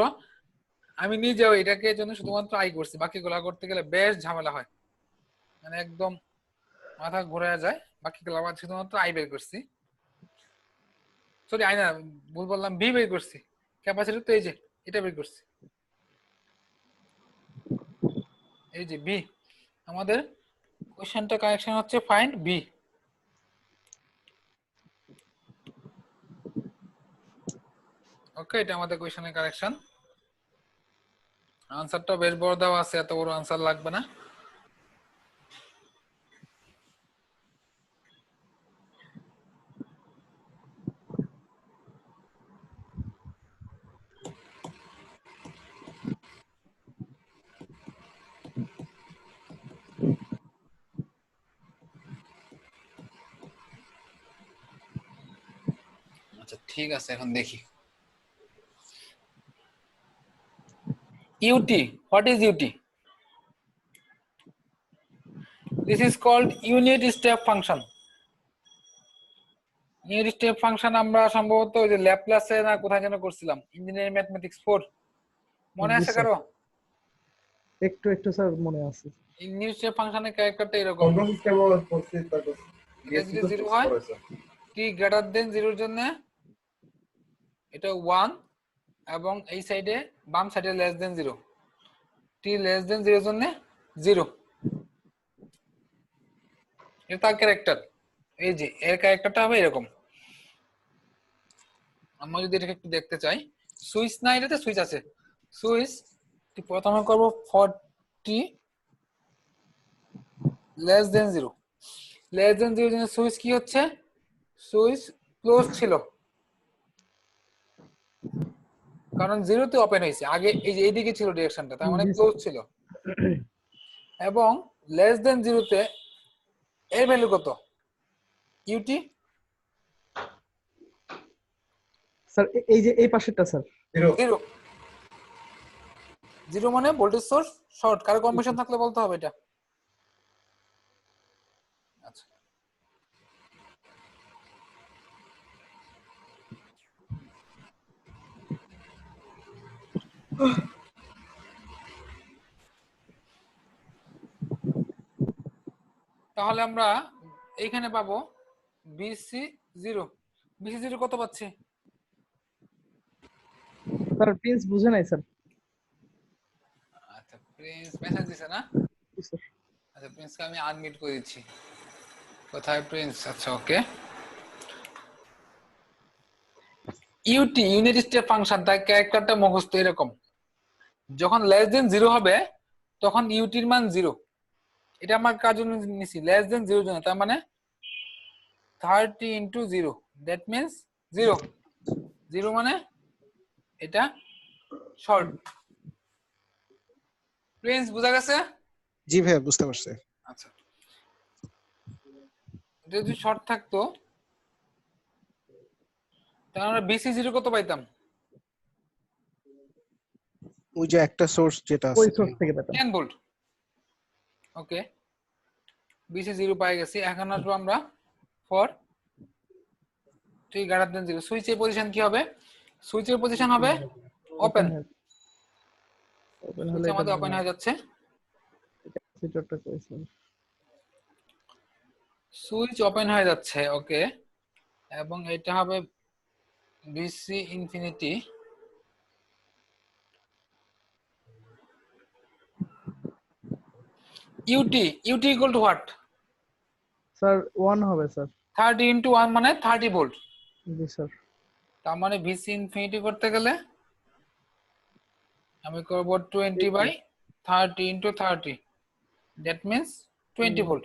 আমি নিজেও এটাকে জন্য শুধুমাত্র আই করছি, বাকিগুলো করতে গেলে বেশ ঝামেলা হয়, মানে একদম মাথা ঘুরে যায়। বাকিগুলো আবার শুধুমাত্র আই বের করছি, সরি আই না, ভুল বললাম, ভি বের করছি। ক্যাপাসিটর তো এই যে এটা বের করছি, এই যে বি। আমাদের কোশ্চেনটা কানেকশন হচ্ছে ফাইন্ড বি। ওকে, এটা আমাদের কোশ্চেনের কারেকশন। আনসারটা বেশ বড় দেওয়া আছে, এত বড় আনসার লাগবে না। আচ্ছা ঠিক আছে, এখন দেখি UT. What is UT? This is called unit step function. Unit step function আমরা সম্ভবত ওই যে ল্যাপ্লাসে না কোথায় যেন করছিলাম, ইঞ্জিনিয়ারিং ম্যাথমেটিক্স 4, মনে আছে কারো? একটু একটু স্যার মনে আছে। ইউনিট স্টেপ ফাংশনের ক্যারেক্টারটা এরকম, কন্ট্রোল সিস্টেম পড়ছি তারপর এটা যদি 0 হয়, t গ্রেটার দেন 0 এর জন্য এটা 1, এবং এই সাইডে বাম সাইডে less than 0, t less than 0 এর জন্য 0। এটা তার ক্যারেক্টার, এই যে এর ক্যারেক্টারটা হবে এরকম। আমরা যদি এটাকে একটু দেখতে চাই, সুইচ না, এটাতে সুইচ আছে, সুইচ প্রথমে করব 40 লেস দেন 0, লেস দেন 0 জন্য সুইচ কি হচ্ছে, সুইচ ক্লোজ ছিল, কারণ 0 তে ওপেন হয়েছে আগে, এই যে এইদিকে ছিল ডিরেকশনটা, তার মানে ক্লোজ ছিল। এবং লেস দেন 0 তে এর ভ্যালু কত, ইউটি? স্যার এই যে এই পাশেরটা স্যার 0, 0 মানে ভোল্টেজ সোর্স শর্ট। কারো কম্বিনেশন থাকলে বলতে হবে এটা। আচ্ছা, তাহলে আমরা এইখানে পাবো বিসি 0। বিসি 0 কত পাচ্ছি? স্যার প্রিন্স বুঝে নাই স্যার। আচ্ছা, প্রিন্স মেসেজ দিছে না? জি স্যার। আচ্ছা, প্রিন্সকে আমি আনমিউট করে দিচ্ছি। কোথায় প্রিন্স? আচ্ছা ওকে। ইউটি ইউনিট স্টেপ ফাংশন, তার ক্যারেক্টারটা মুখস্থ এরকম, যখন লেস দেন 0 হবে তখন ইউটির মান 0। এটা আমার কার জন্য নিছি, লেস দেন 0 জন্য, তার মানে 30 ইনটু 0, দ্যাট মিন্স 0। 0 মানে এটা শর্ট। প্রিন্স বুঝা গেছে? জি ভাইয়া বুঝতে পারছি। আচ্ছা, এটা যদি শর্ট থাকতো তাহলে আমরা বিসি 0 কত পাইতাম? ওই যে একটা সোর্স যেটা ওই আছে সোর্স থেকে পেতাম 10 ভোল্ট। ওকে, বিসি 0 পাই গেছি। এখন আসবো আমরা ফর গ্রেটার দেন 0, সুইচের পজিশন কি হবে? সুইচের পজিশন হবে ওপেন, ওপেন সুইচ হলে আমাদের ওপেন হয়ে যাচ্ছে, ক্যাপাসিটরটা কইছিলাম। সুইচ ওপেন হয়ে যাচ্ছে। ওকে, এবং এটা হবে BC infinity UT. UT equal to what? Sir 1 হবে স্যার। 30 ইনটু 1 মানে 30 ভোল্ট। জি স্যার। তার মানে বিসি ইনফিনিটি করতে গেলে আমি করব 20 by 30 into 30, that means 20 volt.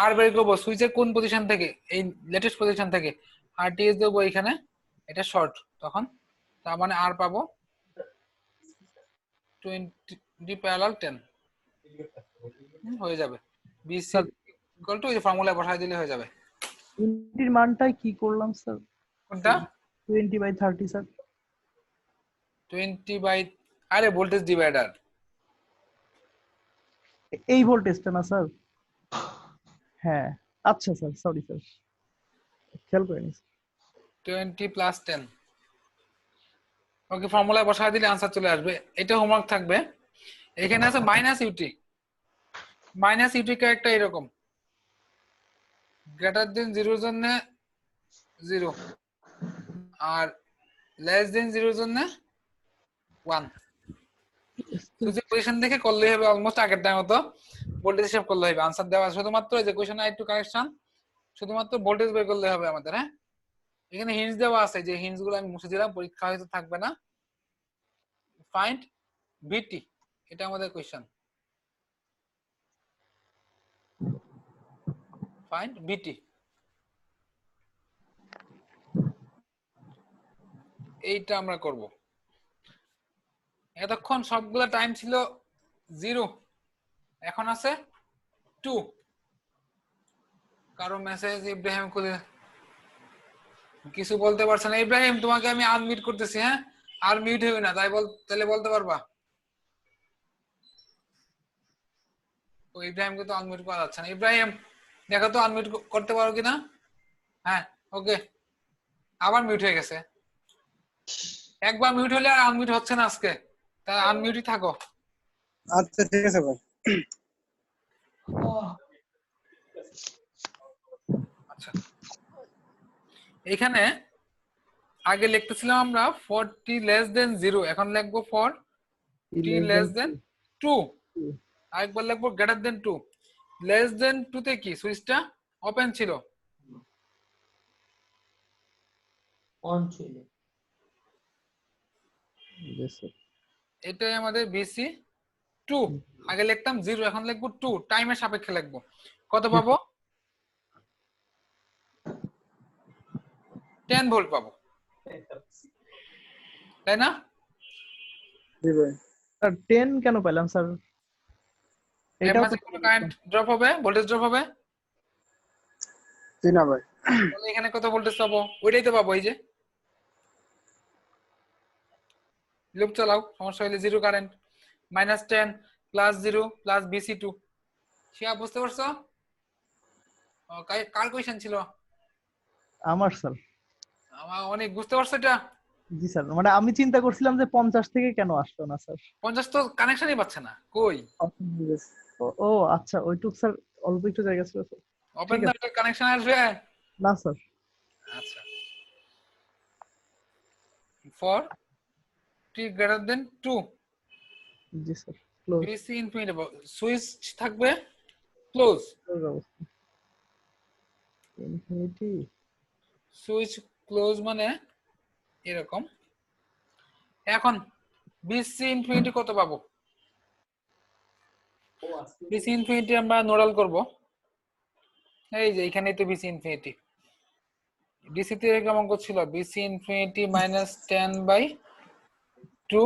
আর বের করবো সুইচের কোন পজিশন থেকে, এই লেটেস্ট পজিশন থেকে আরটিএস দেবো এখানে, এটা শর্ট তখন, তার মানে আর পাবো 20 ডি প্যারালাল 10 হয়ে যাবে। বিসি স্যার ইকুয়াল টু এই ফর্মুলা বসাই দিলে হয়ে যাবে। ইনফিনিটির মানটাই কি করলাম স্যার? কোনটা? 20/30 স্যার। 20 বাই, আরে ভোল্টেজ ডিভাইডার। এই ভোল্টেজটা না স্যার? হ্যাঁ আচ্ছা স্যার, সরি স্যার, খেয়াল করিনি। 20 প্লাস 10। ওকে, ফর্মুলা বসাই দিলে आंसर চলে আসবে। এটা হোমওয়ার্ক থাকবে। এখানে আছে minus UT. Minus UT character এরকম, গ্রেটার দেন 0 এর জন্য 0 আর লেস দেন 0 এর জন্য 1। সুইচের পজিশন দেখে করলেই হবে, অলমোস্ট আগের টাইম মতো ভোল্টেজ হিসাব করলে হবে। आंसर দেওয়া শুধুমাত্র এই যে কোশ্চেন আই টু কারেকশন, শুধুমাত্র ভোল্টেজ বের করলে হবে আমাদের। হ্যাঁ, এখানে হিন্টস দেওয়া আছে, যে হিন্টস গুলো আমি মুছে দিলাম, পরীক্ষা হয়তো থাকবে না। ফাইন্ড ভিটি, এটা আমাদের কোশ্চেন। ফাইন্ড ভিটি, এইটা আমরা করব। এতক্ষণ সবগুলা টাইম ছিল 0, এখন আছে 2। কারো মেসেজ ইব্রাহিম খুলে কিছু বলতে পারছে না। ইব্রাহিম, তোমাকে আমি আনমিউট করতেছি। হ্যাঁ, আর মিউট হবে না, তাহলে বলতে পারবা। ও ইব্রাহিমকে তো আনমিউট করা যাচ্ছে না। ইব্রাহিম দেখো তো আনমিউট করতে পারো কিনা। হ্যাঁ, ওকে, আবার মিউট হয়ে গেছে। একবার মিউট হলে আর আনমিউট হচ্ছে না আজকে, তাই আনমিউটই থাকো। আচ্ছা ঠিক আছে ভাই। আচ্ছা, এখানে আগে লিখতেছিলাম আমরা ফর টি লেস দেন 0, এখন লিখবো ফর টি লেস দেন 2। আরেকবার লিখবো গ্রেটার দেন 2। লেস দেন 2 তে কি সুইচটা ওপেন ছিল, অন ছিল। এটাই আমাদের বিসি 2। আগে লিখতাম 0, এখন লিখবো 2, টাইমের সাপেক্ষে লিখবো। কত পাবো? 10 ভোল্ট পাবো, তাই না? জি ভাই। স্যার 10 কেন পেলাম স্যার? এর এটাও মাঝে কোনো কারেন্ট ড্রপ হবে, ভোল্টেজ ড্রপ হবে? জি না ভাই। তাহলে এখানে কত ভোল্টেজ পাবো? ওইটাই তো পাবো, এই যে লুপ চালাও, সমস্যা হলে 0 কারেন্ট, -10 প্লাস 0 প্লাস বিসি 2। শিয়া বুঝতে পারছো? কার কোয়েশ্চেন ছিল? আমার স্যার। আমার অনেক, বুঝতে পারছো এটা? জি স্যার, মানে আমি চিন্তা করছিলাম যে 50 থেকে কেন আসলো না স্যার। 50 তো কানেকশনই পাচ্ছে না, কই? ও আচ্ছা, ওইটুক স্যার অল্প একটু জায়গা ছিল স্যার। ওপেন ঠিক না, আছে। এটা কানেকশন আসবে। না স্যার। আচ্ছা, ফর টি গ্রেটার দেন 2, জি sir, close. BC infinity, switch থাকবে ক্লোজ। ক্লোজ অবস্থা। ইনফিনিটি। সুইচ ক্লোজ মানে এরকম। এখন বিসি ইনফিনিটি কত পাবো? বিসি ইনফিনিটি আমরা নোডাল করব। এই যে এখানেই তো বিসি ইনফিনিটি। ডিসি তে এরকম অঙ্ক ছিল, BC infinity -10/2,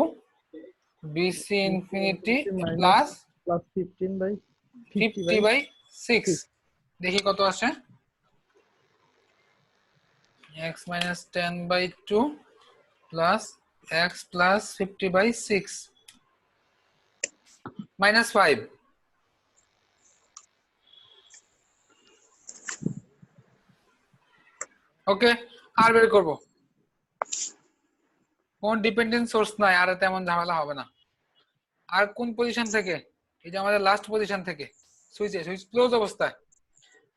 BC infinity plus plus 15/50/6। 50/6। দেখি কত আসে। x -10/2 plus x plus 50/6 -5। Okay, আর বের করব। কোন ডিপেন্ডেন্ট সোর্স নাই, আর তেমন ঝামেলা হবে না। আর কোন পজিশন থেকে? এই যে আমাদের লাস্ট পজিশন থেকে, সুইচ ক্লোজ অবস্থায়।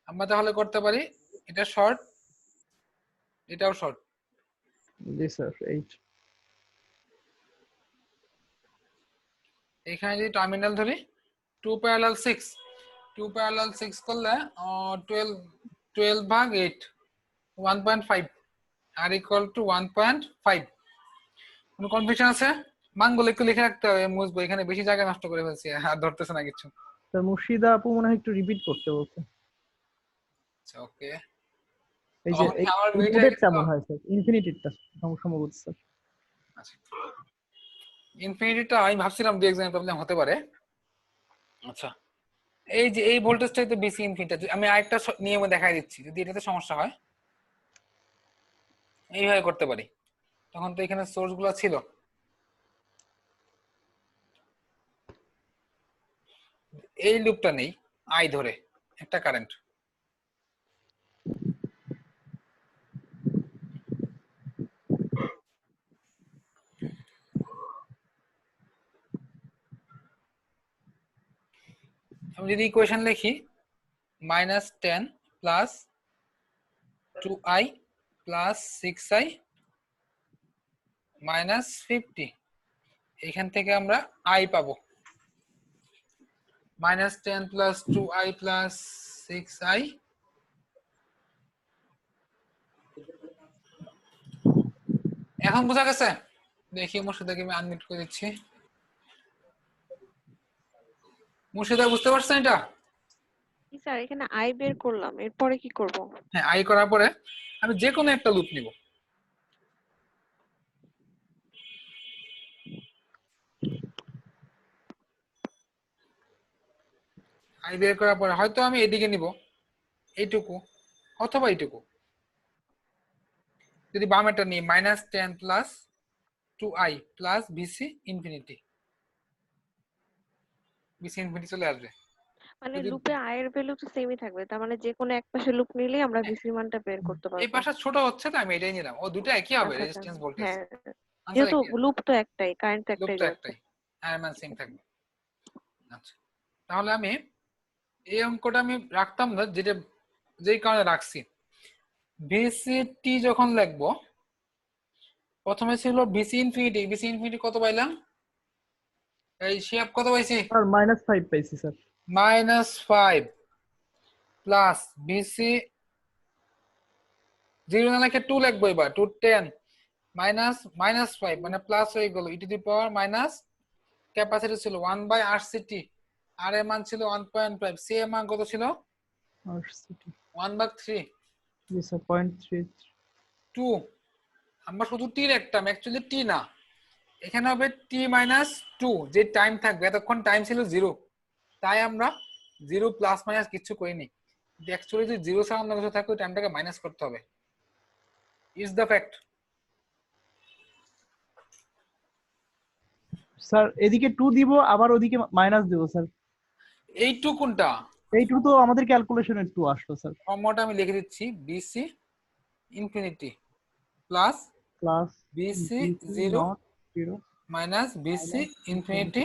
আমরা তাহলে করতে পারি এটা শর্ট, এটাও শর্ট। জি স্যার, 8। এখানে যদি টার্মিনাল ধরি 2 প্যারালাল 6, 2 প্যারালাল 6 করলে 12/8, 1.5 আর ইকুয়াল টু 1.5। কোনো কনফিউশন আছে? মানগুলো একটু লিখে রাখতে হবে, মুছবো। এখানে বেশি জায়গা নষ্ট করে ফেলছি, আর ধরতেছে না কিছু। স্যার মুর্শিদা আপু মনে হয় একটু রিপিট করতে বলছে। আচ্ছা, ওকে। এই যে আমার মিউট হয়ে ইনফিনিটিটা গেছে। মনে হয় স্যার, ইনফিনিটিটা সম্ভবত স্যার। আচ্ছা, ইনফিনিটিটা আমি ভাবছিলাম দুই এক্সাম প্রবলেম হতে পারে। আচ্ছা, এই যে এই ভোল্টেজটাই তো বিসি ইনফিনিটি। আমি আরেকটা নিয়মে দেখাই দিচ্ছি, যদি এটাতে সমস্যা হয় এইভাবে করতে পারি। তখন তো এখানে সোর্স গুলো ছিল, এই লুপটা নেই, আই ধরে একটা কারেন্ট, আমি যদি ইকুয়েশন লিখি -10 plus 2i plus 6i minus 50, এখান থেকে আমরা i পাবো। -10 প্লাস 2i প্লাস 6i, এখন বোঝা গেছে? দেখি মুর্শিদাকে আমি আনমিউট করে দিচ্ছি। মুর্শিদা বুঝতে পারছেন এটা? স্যার এখানে আই বের করলাম, এরপরে কি করব? হ্যাঁ, আই করার পরে আমি যে কোনো একটা লুপ নিব। আই বের করার পরে হয়তো আমি এদিকে নিব, এইটুকু অথবা এইটুকু। যদি বামেরটা নিই -10 প্লাস 2i প্লাস বিসি ইনফিনিটি, বিসি ইনফিনিটি চলে আসবে। মানে যদি লুপে আই এর ভ্যালু তো সেমই থাকবে, তার মানে যে কোনো এক পাশে লুপ নিলেই আমরা বিসির মানটা বের করতে এই পারবো। পাশটা ছোট হচ্ছে তো আমি এটাই নিলাম, ও দুটো একই হবে, আচ্ছা আচ্ছা, রেজিস্ট্যান্স ভোল্টেজ, হ্যাঁ আনসার যেহেতু একই, লুপ তো একটাই, কারেন্ট তো একটাই লুপটা যাচ্ছে। একটাই, মান সেম থাকবে। আচ্ছা, তাহলে আমি এই অঙ্কটা আমি রাখতাম না, যেটা যেই কারণে রাখছি, ভিসিটি যখন লিখবো প্রথমে ছিল বিসি ইনফিনিটি, বিসি ইনফিনিটি কত পাইলাম, এই শেপ কত পাইছি, স্যার -5 পাইছি স্যার। -5 প্লাস বিসি 0 না লিখে 2 লিখবো, এবার 210 মাইনাস -5 মানে প্লাস হয়ে গেল e to the power minus, capacity ছিল 1/RCT, আর এর মান ছিল 1.5, সি এর মান কত ছিল RCT 1/3, জি স্যার 0.3। 2 আমরা শুধু টি লিখতাম, অ্যাকচুয়ালি টি না, এখানে হবে t-2, যে টাইম থাকবে, এতক্ষণ টাইম ছিল 0, তাই আমরা 0 প্লাস মাইনাস কিছু করিনি। অ্যাকচুয়ালি যদি 0 ছাড়া অন্য কিছু থাকে ওই টাইমটাকে মাইনাস করতে হবে, ইজ দ্য ফ্যাক্ট। স্যার এদিকে 2 দিব, আবার ওদিকে মাইনাস দেব স্যার। এই 2 কোনটা, এই 2 তো আমাদের ক্যালকুলেশনের 2 আসলো স্যার। ফর্মুলাটা আমি লিখে দিচ্ছি, BC infinity plus plus BC BC 0 not 0 minus BC infinity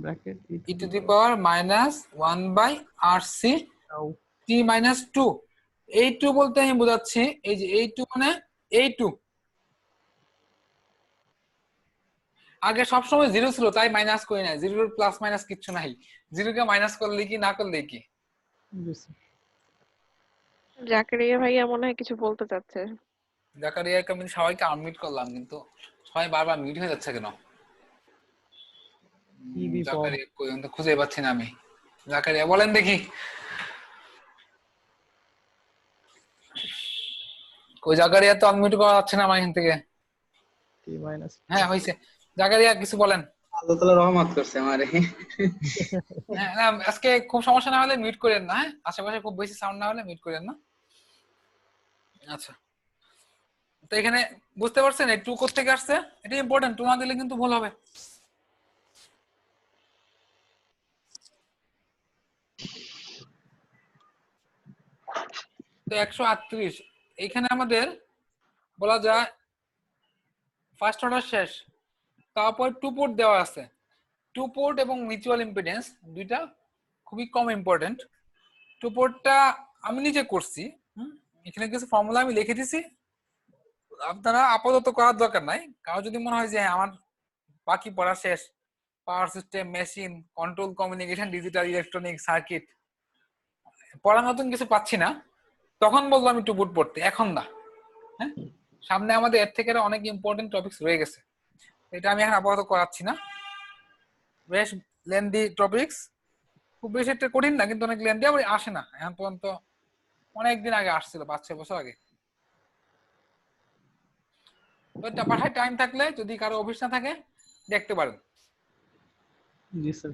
bracket e to the power minus 1/RC t-2। এই 2 বলতে আমি বোঝাচ্ছি এই যে এই 2 মানে এই 2, আগে সবসময় 0 ছিল তাই মাইনাস করি না, 0 প্লাস মাইনাস কিচ্ছু নাই, 0 কে মাইনাস করলে কি না করলে কি। জাকারিয়া ভাইয়া মনে হয় কিছু বলতে চাচ্ছে। জাকারিয়াকে আমি সবাইকে আনমিউট করলাম কিন্তু সবাই বারবার মিউট হয়ে যাচ্ছে কেন? জাকারিয়া কই, আমি তো খুঁজে পাচ্ছি না আমি। জাকারিয়া বলেন দেখি, কই জাকারিয়া তো আনমিউট করা যাচ্ছে না আমার এখান থেকে। হ্যাঁ হইছে, জাকারিয়া কিছু বলেন। আল্লাহ তাআলা রহমত করছে আমারে। হ্যাঁ না, আজকে খুব সমস্যা না হলে মিউট করেন না, হ্যাঁ আশেপাশে খুব বেশি সাউন্ড না হলে মিউট করেন না। আচ্ছা, তো এখানে বুঝতে পারছেন এই 2 কোথা থেকে আসছে, এটা ইম্পর্টেন্ট, 2 না দিলে কিন্তু ভুল হবে। তো 138, এখানে আমাদের বলা যায় ফার্স্ট অর্ডার শেষ, তারপর 2 পোর্ট দেওয়া আছে, 2 পোর্ট এবং মিউচুয়াল ইম্পিডেন্স দুইটা খুবই কম ইম্পর্টেন্ট। 2 পোর্টটা আমি নিজে করছি, এখানে কিছু ফর্মুলা আমি লিখে দিছি, আপনারা আপাতত করার দরকার নাই। কারো যদি মনে হয় যে আমার বাকি পড়া শেষ, power system, machine, control, communication, digital, electronic circuit, পড়া নতুন কিছু পাচ্ছি না, তখন বলবো আমি 2 পোর্ট পড়তে, এখন না। হ্যাঁ, সামনে আমাদের এর থেকে অনেক ইম্পর্টেন্ট টপিকস রয়ে গেছে, এটা আমি এখন আপাতত করাচ্ছি না। বেশ লেন্দি টপিকস, খুব বেশি একটা কঠিন না কিন্তু অনেক লেন্দি, আবার আসে না এখন পর্যন্ত, অনেকদিন আগে আসছিল, 5-6 বছর আগে। তো বাসায় টাইম থাকলে যদি কারো অফিস না থাকে দেখতে পারেন। জি স্যার।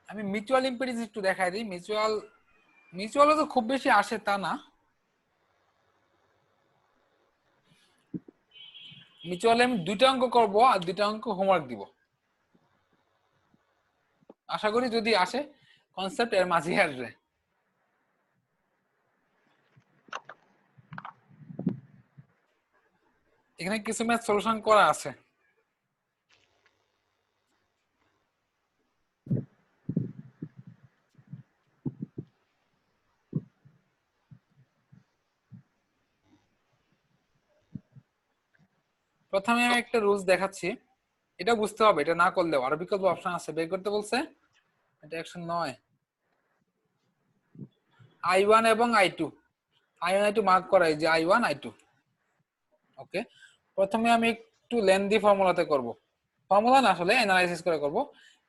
আমি মিউচুয়াল ইম্পিডেন্স একটু দেখাই দিই। মিউচুয়ালও তো খুব বেশি আসে তা না। মিউচুয়ালে আমি 2টা অঙ্ক করব আর 2টা অঙ্ক হোমওয়ার্ক দিব। আশা করি যদি আসে কনসেপ্ট এর মাঝে আসবে। এখানে কিছু ম্যাথ সলিউশন করা আছে। প্রথমে আমি একটা রুলস দেখাচ্ছি, এটা বুঝতে হবে, এটা না করলেও আরো বিকল্প অপশন আছে, বের করতে বলছে। এটা অ্যাকশন 9 I1 এবং I2 মার্ক করা, এই যে I1 I2। ওকে, প্রথমে আমি একটু লেন্দি ফর্মুলাতে করব, ফর্মুলা না আসলে অ্যানালাইসিস করে করব,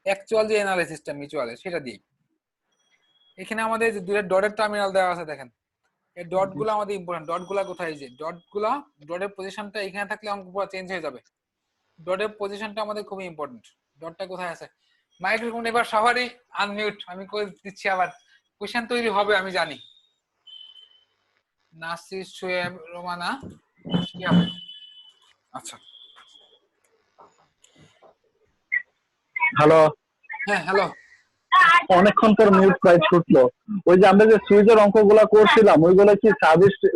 অ্যাকচুয়াল যে অ্যানালাইসিসটা মিউচুয়ালের সেটা দিয়ে। এখানে আমাদের যে দুটো ডটের টার্মিনাল দেওয়া আছে দেখেন, এই ডট গুলো আমাদের ইম্পর্টেন্ট। ডট গুলা কোথায়? যে ডট গুলা, ডটের পজিশনটা এখানে থাকলে অঙ্ক পুরো চেঞ্জ হয়ে যাবে। ডটের পজিশনটা আমাদের খুবই ইম্পর্টেন্ট। ডটটা কোথায় আছে? মাইক্রোফোন এবার সবারই আনমিউট, আমি কই দিচ্ছি, আবার কোশ্চেন তৈরি হবে আমি জানি। নাসির, শোয়েব, রোমানা, শিয়াব। আচ্ছা, হ্যালো, হ্যাঁ হ্যালো। অনেকক্ষণ পর মিউট প্রায় ছুটলো। ওই যে আমরা যে সুইচের অঙ্কগুলা করছিলাম ওইগুলো কি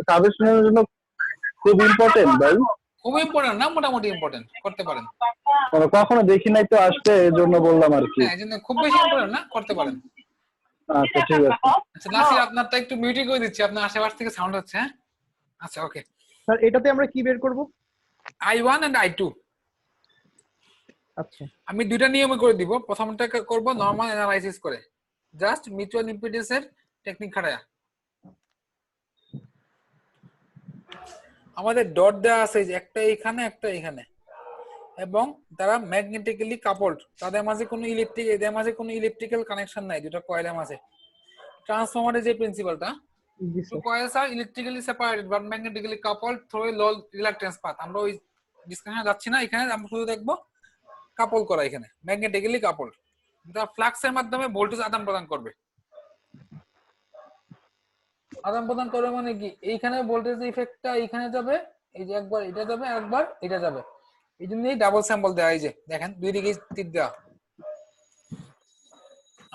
সাজেশনের জন্য খুব ইম্পর্টেন্ট ভাই? খুব ইম্পর্টেন্ট না, মোটামুটি ইম্পর্টেন্ট, করতে পারেন। মানে কখনো দেখি নাই তো আসতে, এর জন্য বললাম আর কি। হ্যাঁ, এই জন্য খুব বেশি ইম্পর্টেন্ট না, করতে পারেন। আচ্ছা ঠিক আছে। আচ্ছা নাসির, আপনারটা একটু মিউটই করে দিচ্ছি, আপনার আশেপাশ থেকে সাউন্ড হচ্ছে। হ্যাঁ আচ্ছা, ওকে। স্যার এটাতে আমরা কি বের করব? I1 and I2। আচ্ছা আমি দুইটা নিয়মে করে দিব। প্রথমটা করব নরমাল অ্যানালাইসিস করে, জাস্ট মিউচুয়াল ইম্পিডেন্সের টেকনিক খাটায়া। আমাদের ডট দেওয়া আছে, যে একটা এখানে একটা এখানে, এবং তারা ম্যাগনেটিক্যালি কাপলড, তাদের মাঝে কোনো ইলেকট্রিক্যাল কানেকশন নাই দুটো কয়েলের মাঝে। ট্রান্সফরমারের যে প্রিন্সিপালটা, জি two sir. coils are electrically separated but magnetically coupled through a low reluctance path। আমরা ওই ডিসকাশনে যাচ্ছি না, এখানে আমরা শুধু দেখবো কাপল করা, এখানে ম্যাগনেটিক্যালি কাপলড, এটা ফ্লাক্সের মাধ্যমে ভোল্টেজ আদান প্রদান করবে। আদান প্রদান করবে মানে কি, এইখানে ভোল্টেজ ইফেক্টটা এইখানে যাবে, এই যে একবার এটা যাবে একবার এটা যাবে, এই জন্যই ডাবল সিম্বল দেওয়া। এই যে দেখেন দুই দিকে তীর দেওয়া।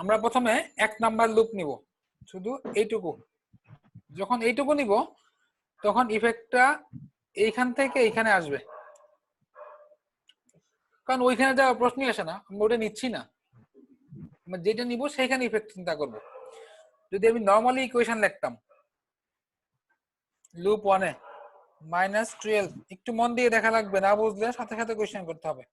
আমরা প্রথমে 1 নাম্বার লুপ নিব, শুধু এইটুকু। যখন এইটুকু নিব তখন ইফেক্টটা এইখান থেকে এইখানে আসবে, কারণ ওইখানে যাওয়ার প্রশ্নই আসে না, আমরা ওটা নিচ্ছি না, আমরা যেটা নিব সেইখানে ইফেক্ট চিন্তা করব। যদি আমি নরমালি ইকুয়েশন লিখতাম, লুপ 1 এ -12, একটু মন দিয়ে দেখা লাগবে, না বুঝলে সাথে সাথে কোশ্চেন করতে হবে।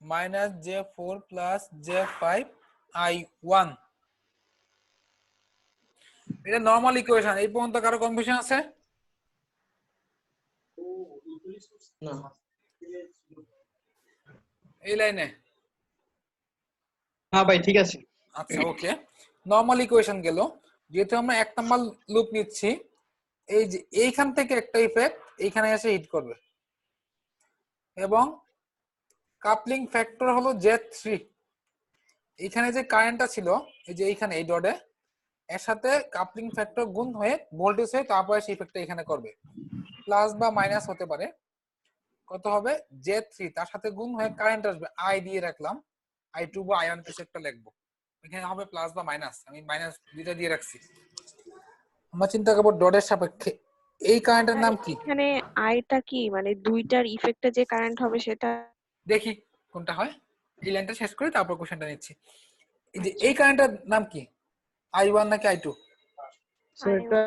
-j4 + j5 I1, এটা নরমাল ইকুয়েশন। এই পর্যন্ত কারো কনফিউশন আছে? না। এই লাইনে? হ্যাঁ ভাই ঠিক আছে। আচ্ছা ওকে, নরমাল ইকুয়েশন গেল। যেহেতু আমরা 1 নাম্বার লুপ নিচ্ছি, এই যে এইখান থেকে একটা ইফেক্ট এইখানে এসে হিট করবে, এবং কাপলিং ফ্যাক্টর হলো Z3। এইখানে যে কারেন্টটা ছিল, এই যে এইখানে এই ডটে, এর সাথে কাপলিং ফ্যাক্টর গুণ হয়ে ভোল্টেজ হয়ে তারপরে সেই ইফেক্টটা এখানে করবে, প্লাস বা মাইনাস হতে পারে। কত হবে? Z3, তার সাথে গুণ হয়ে কারেন্ট আসবে, I দিয়ে রাখলাম, I2 বা I1 কিছু একটা লিখবো, এখানে হবে প্লাস বা মাইনাস, আমি মাইনাস দুইটা দিয়ে রাখছি। আমরা চিন্তা করবো ডটের সাপেক্ষে এই কারেন্টের নাম কি। এখানে আইটা কি, মানে দুইটার ইফেক্টে যে কারেন্ট হবে সেটা? দেখি কোনটা হয়, এই লাইনটা শেষ করে তারপর কোশ্চেনটা নিচ্ছি। এই যে এই কারেন্টের নাম কি, I1 নাকি I2? স্যার এটা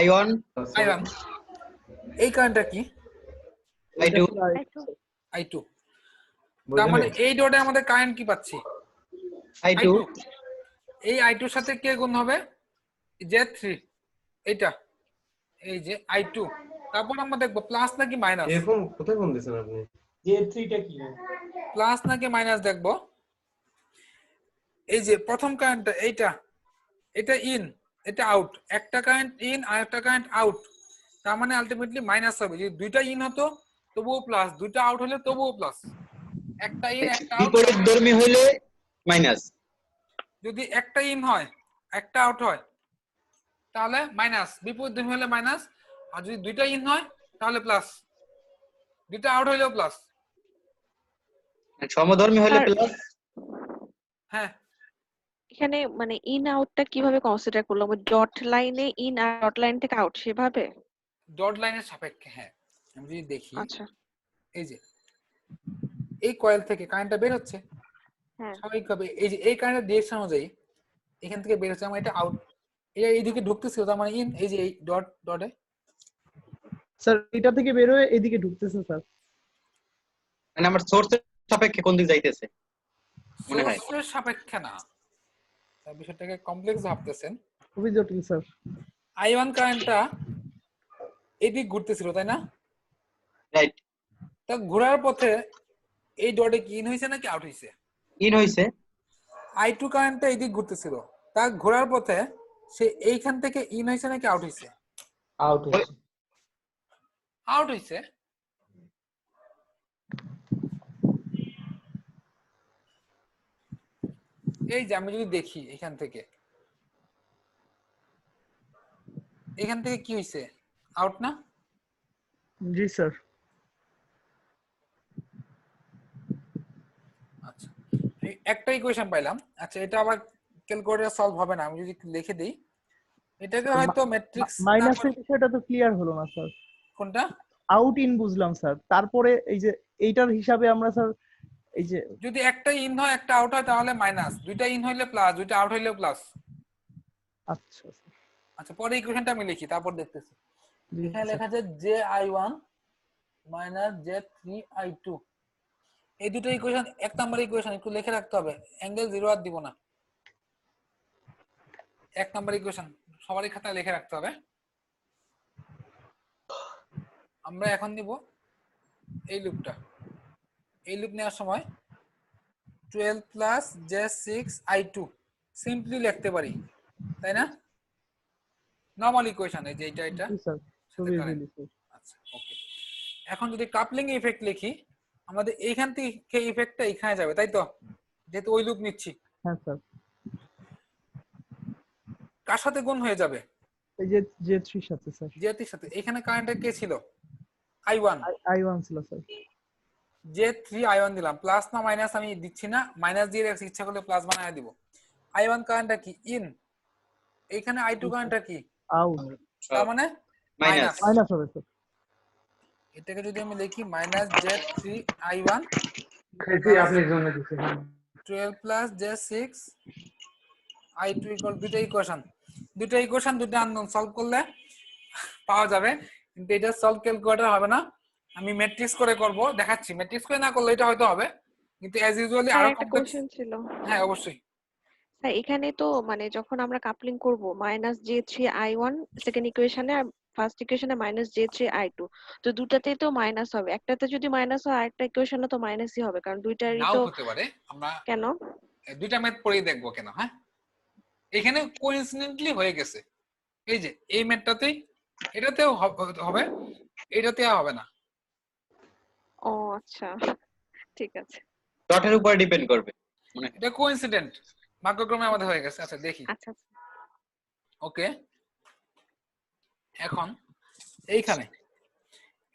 I1 I1। এই কারেন্টটা কি? I2 I2। তার মানে এই ডটে আমাদের কারেন্ট কি পাচ্ছি? I2 এই I2 এর সাথে কে গুণ হবে? Z3, এইটা, এই যে I2। তারপর আমরা দেখবো প্লাস নাকি মাইনাস। এরকম কোথায় ফোন দিয়েছেন আপনি? J3 টা কি? প্লাস নাকি মাইনাস দেখবো। এই যে প্রথম কারেন্টটা এইটা, এটা ইন, এটা আউট, একটা কারেন্ট ইন আর একটা কারেন্ট আউট, তার মানে আলটিমেটলি মাইনাস হবে। যদি দুইটা ইন হতো তবুও প্লাস, দুইটা আউট হলে তবুও প্লাস। একটা ইন একটা আউট, বিপরীত ধর্মী হইলে মাইনাস। যদি একটা ইন হয় একটা আউট হয় তাহলে মাইনাস, বিপরীত ধর্মী হলে মাইনাস, আর যদি দুইটা ইন হয় তাহলে প্লাস, দুইটা আউট হইলেও প্লাস। সমধর্মী হলে স্যার প্লাস। হ্যাঁ, এখানে মানে ইন আউটটা কিভাবে কনসিডার করলাম? ডট লাইনে ইন আর ডট লাইন থেকে আউট সেভাবে? ডট লাইনের সাপেক্ষে। হ্যাঁ, আমি যদি দেখি আচ্ছা, এই যে এই কয়েল থেকে কারেন্টটা বের হচ্ছে হ্যাঁ। স্বাভাবিকভাবে, এই যে এই কারেন্টের ডিরেকশন অনুযায়ী এখান থেকে বের হচ্ছে, আমার এটা আউট, এটা এইদিকে ঢুকতেছিল, তার মানে ইন। এই যে এই ডট ডটে স্যার এটা থেকে বের হয়ে এদিকে ঢুকতেছে স্যার। মানে আমার সোর্সের সাপেক্ষে কোন দিক যাইতেছে মনে হয়। সোর্সের সাপেক্ষে না, তার বিষয়টাকে কমপ্লেক্স ভাবতেছেন। খুবই জটিল স্যার। I1 কারেন্টটা এদিক ঘুরতেছিল তাই না? রাইট, তা ঘোরার পথে এই ডটে কি ইন হয়েছে নাকি আউট হয়েছে? ইন হইছে। I2 কারেন্টটা এদিক ঘুরতেছিল, তা ঘোরার পথে সে এইখান থেকে ইন হয়েছে নাকি আউট হয়েছে? আউট হয়েছে। আউট হয়েছে। এই যে আমি যদি দেখি এখান থেকে কি হয়েছে? আউট না? জি স্যার। আচ্ছা, একটা ইকুয়েশন পাইলাম। আচ্ছা, এটা আবার ক্যালকুলেটর সলভ হবে না, আমি যদি লিখে দিই এটাকে হয়তো ম্যাট্রিক্স। মাইনাসের বিষয়টা তো ক্লিয়ার হলো না স্যার। কোনটা? আউট ইন বুঝলাম স্যার, তারপরে এই যে এইটার হিসাবে আমরা স্যার এই যে যদি একটা ইন হয় একটা আউট হয় তাহলে মাইনাস, দুইটা ইন হইলে প্লাস, দুইটা আউট হইলে প্লাস। আচ্ছা স্যার। আচ্ছা, পরে ইকুয়েশনটা আমি লিখি তারপর দেখতেছি। জি এখানে স্যার। লেখা আছে ji1 মাইনাস j3i2। এই দুটো ইকুয়েশন, এক নাম্বার ইকুয়েশন একটু লিখে রাখতে হবে, অ্যাঙ্গেল জিরো আর দিব না। এক নাম্বার ইকুয়েশন সবারই খাতায় লিখে রাখতে হবে। আমরা এখন নিব এই লুপটা। এই লুপ নেওয়ার সময় 12 প্লাস j6i2 সিম্পলি লিখতে পারি, তাই না? নরমাল ইকুয়েশন এই যে এটা জি স্যার, খুবই ইজিলি স্যার। আচ্ছা, ওকে। এখন যদি কাপলিং ইফেক্ট লিখি, আমাদের এইখান থেকে ইফেক্টটা এখানে যাবে, তাই তো? যেহেতু ওই লুপ নিচ্ছি, হ্যাঁ স্যার। কার সাথে গুণ হয়ে যাবে? এই যে J3 এর সাথে স্যার। j3 সাথে। এখানে কারেন্টের কে ছিল? i1। I1 ছিল স্যার। j3 i1 দিলাম, প্লাস না মাইনাস আমি দিচ্ছি না, মাইনাস দিয়ে রাখছি, ইচ্ছা করলে প্লাস বানায় দিব। i1 কারেন্টটা কি? ইন। এইখানে i2 কারেন্টটা কি? আউট। তার মানে মাইনাস। মাইনাস। মাইনাস হবে স্যার। এটাকে যদি আমি লিখি মাইনাস j3 i1 আপনি জন্য দিচ্ছেন। 12 প্লাস j6 i2 ইকুয়াল, দুটো ইকুয়েশন দুটো আননোন সলভ করলে পাওয়া যাবে, কিন্তু এটা সলভ ক্যালকুলেটর হবে না। আমি ম্যাট্রিক্স করে করব, দেখাচ্ছি। ম্যাট্রিক্স করে না করলে এটা হয়তো হবে, কিন্তু অ্যাজ ইউজুয়ালি স্যার আরো একটা কমপ্লেক্স। কোশ্চেন ছিল। হ্যাঁ, অবশ্যই। স্যার এখানে তো মানে যখন আমরা কাপলিং করব মাইনাস j3i1 সেকেন্ড ইকুয়েশনে আর ফার্স্ট ইকুয়েশনে মাইনাস j3i2, তো দুটাতেই তো মাইনাস হবে। একটাতে যদি মাইনাস হয় আরেকটা ইকুয়েশনে তো মাইনাসই হবে, কারণ দুইটারই নাও তো। হতে পারে, আমরা কেন? দুইটা ম্যাথ পড়েই দেখবো কেন। হ্যাঁ, এখানে কোইন্সিডেন্টলি হয়ে গেছে। এই যে এই ম্যাথটাতেই এটাতেও হবে, এটাতে হবে না। ও আচ্ছা, ঠিক আছে। ডটের উপর ডিপেন্ড করবে মনে হয়। এটা কোইন্সিডেন্ট, ভাগ্যক্রমে আমাদের হয়ে গেছে। আচ্ছা, দেখি। আচ্ছা, ওকে, এখন এইখানে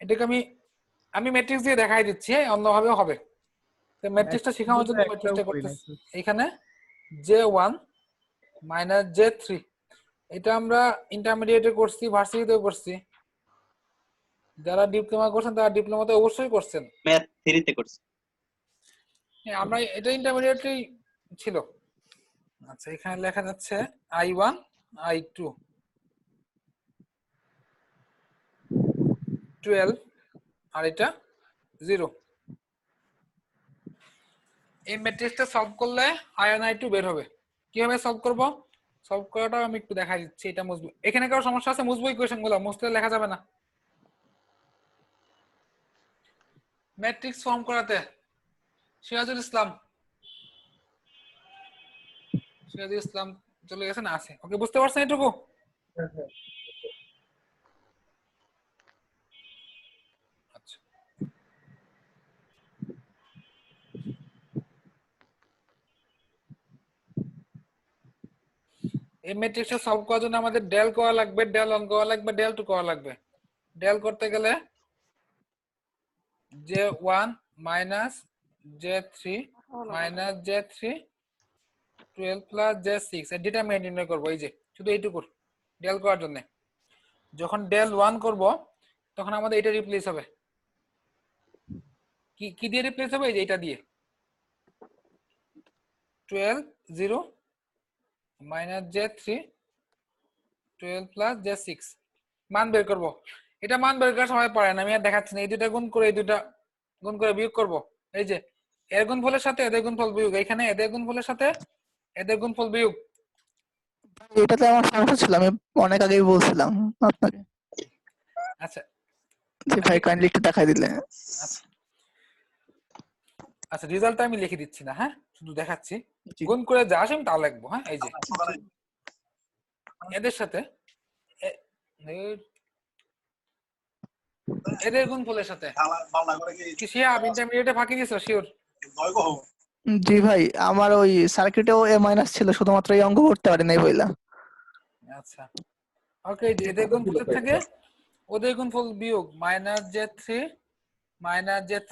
এটাকে আমি ম্যাট্রিক্স দিয়ে দেখাই দিচ্ছি, অন্যভাবেও হবে। তো ম্যাট্রিক্সটা শেখানোর জন্য ম্যাট্রিক্সটা করতেছি। এখানে j1 মাইনাস j3, এটা আমরা ইন্টারমিডিয়েটে করছি, ভার্সিটিতেও করছি। যারা ডিপ্লোমা করছেন তারা ডিপ্লোমাতে অবশ্যই করছেন। ম্যাথ 3 তে করছি। হ্যাঁ, আমরা এটা ইন্টারমিডিয়েটেই ছিল। আচ্ছা, এখানে লেখা যাচ্ছে i1 i2 12 আর এটা 0। এই ম্যাট্রিক্সটা সলভ করলে i1 i2 বের হবে। কিভাবে সলভ করব? সলভ করাটা আমি একটু দেখাই দিচ্ছি। এটা মুছবো। এখানে কারো সমস্যা আছে? মুছবো ইকুয়েশন গুলো, মুছলে লেখা যাবে না ম্যাট্রিক্স ফর্ম করাতে। সিরাজুল ইসলাম চলে গেছে না আছে? ওকে, বুঝতে পারছেন এটুকু? আচ্ছা, এই ম্যাট্রিক্সটা সলভ করার জন্য আমাদের ডেল করা লাগবে, ডেল অন করা লাগবে, ডেল টু করা লাগবে। ডেল করতে গেলে J1 minus J3 minus J3 12 plus J6 এর ডিটারমিনেন্ট নির্ণয় করব। এই যে শুধু এইটুকুর ডেল করার জন্য। যখন ডেল 1 করব তখন আমাদের এটা রিপ্লেস হবে। কি দিয়ে রিপ্লেস হবে? এই যে এটা দিয়ে 12 0 মাইনাস J3 12 প্লাস J6 মান বের করব। এটা মান বের করার সময় পড়ে না, আমি আর দেখাচ্ছি না। এই দুটা গুণ করে এই দুটা গুণ করে বিয়োগ করব। এই যে এর গুণফলের সাথে এদের গুণফল বিয়োগ, এখানে এদের গুণফলের সাথে এদের গুণফল বিয়োগ। এটাতে আমার সমস্যা ছিল, আমি অনেক আগেই বলছিলাম আপনাকে আচ্ছা যে ভাই কাইন্ডলি একটু দেখাই দিলে। আচ্ছা আচ্ছা, রেজাল্টটা আমি লিখে দিচ্ছি না, হ্যাঁ, শুধু দেখাচ্ছি। জি। গুণ করে যা আসে আমি তা লিখবো। হ্যাঁ, এই যে এদের সাথে এদের গুণফলের সাথে কি শিয়াব ইন্টারমিডিয়েটে ফাঁকি দিছো? শিওর? জি ভাই, আমার ওই সার্কিটেও এ মাইনাস ছিল, শুধুমাত্র এই অঙ্ক করতে পারি নাই বইলা। আচ্ছা, ওকে, এদের গুণফলের থেকে ওদের গুণফল বিয়োগ মাইনাস J3 মাইনাস J3,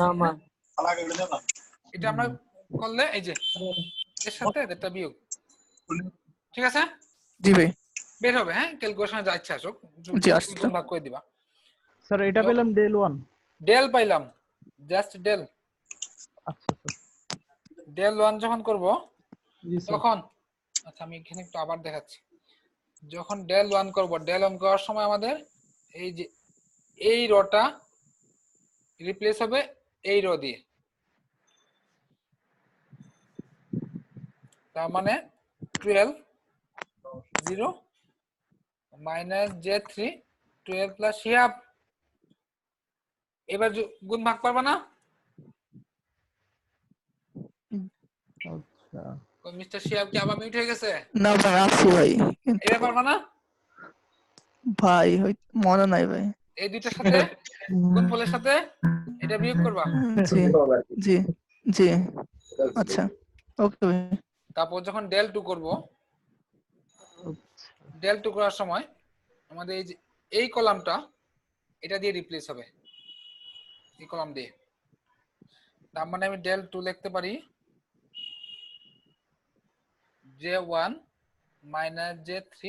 এটা আমরা করলে এই যে এর সাথে এটা বিয়োগ, ঠিক আছে? জি ভাই। বের হবে। হ্যাঁ, ক্যালকুলেশনে যা ইচ্ছা আসুক, জি, আসছে। গুণ ভাগ করে দিবা। স্যার এটা পেলাম ডেল 1। ডেল পাইলাম, জাস্ট ডেল। আচ্ছা স্যার, ডেল 1 যখন করব জি স্যার। তখন, আচ্ছা আমি এখানে একটু আবার দেখাচ্ছি। যখন ডেল 1 করব, ডেল 1 করার সময় আমাদের এই যে এই রোটা রিপ্লেস হবে এই রো দিয়ে। তার মানে 12 0 মাইনাস J3 12 প্লাস শিয়াব। এবার গুণ ভাগ পারবা না? আচ্ছা, মিস্টার শিয়াব কি আবার মিউট হয়ে গেছে? না ভাই, আছি ভাই, কিন্তু এবার পারবা না? ভাই মনে নাই ভাই। এই দুইটার সাথে গুণফলের সাথে এটা বিয়োগ করবা। জি জি জি, আচ্ছা ওকে ভাই। তারপর যখন ডেল 2 করব, ডেল 2 করার সময় আমাদের এই যে এই কলামটা এটা দিয়ে রিপ্লেস হবে, এই কলাম দিয়ে। তার মানে আমি ডেল 2 লিখতে পারি J1 মাইনাস J3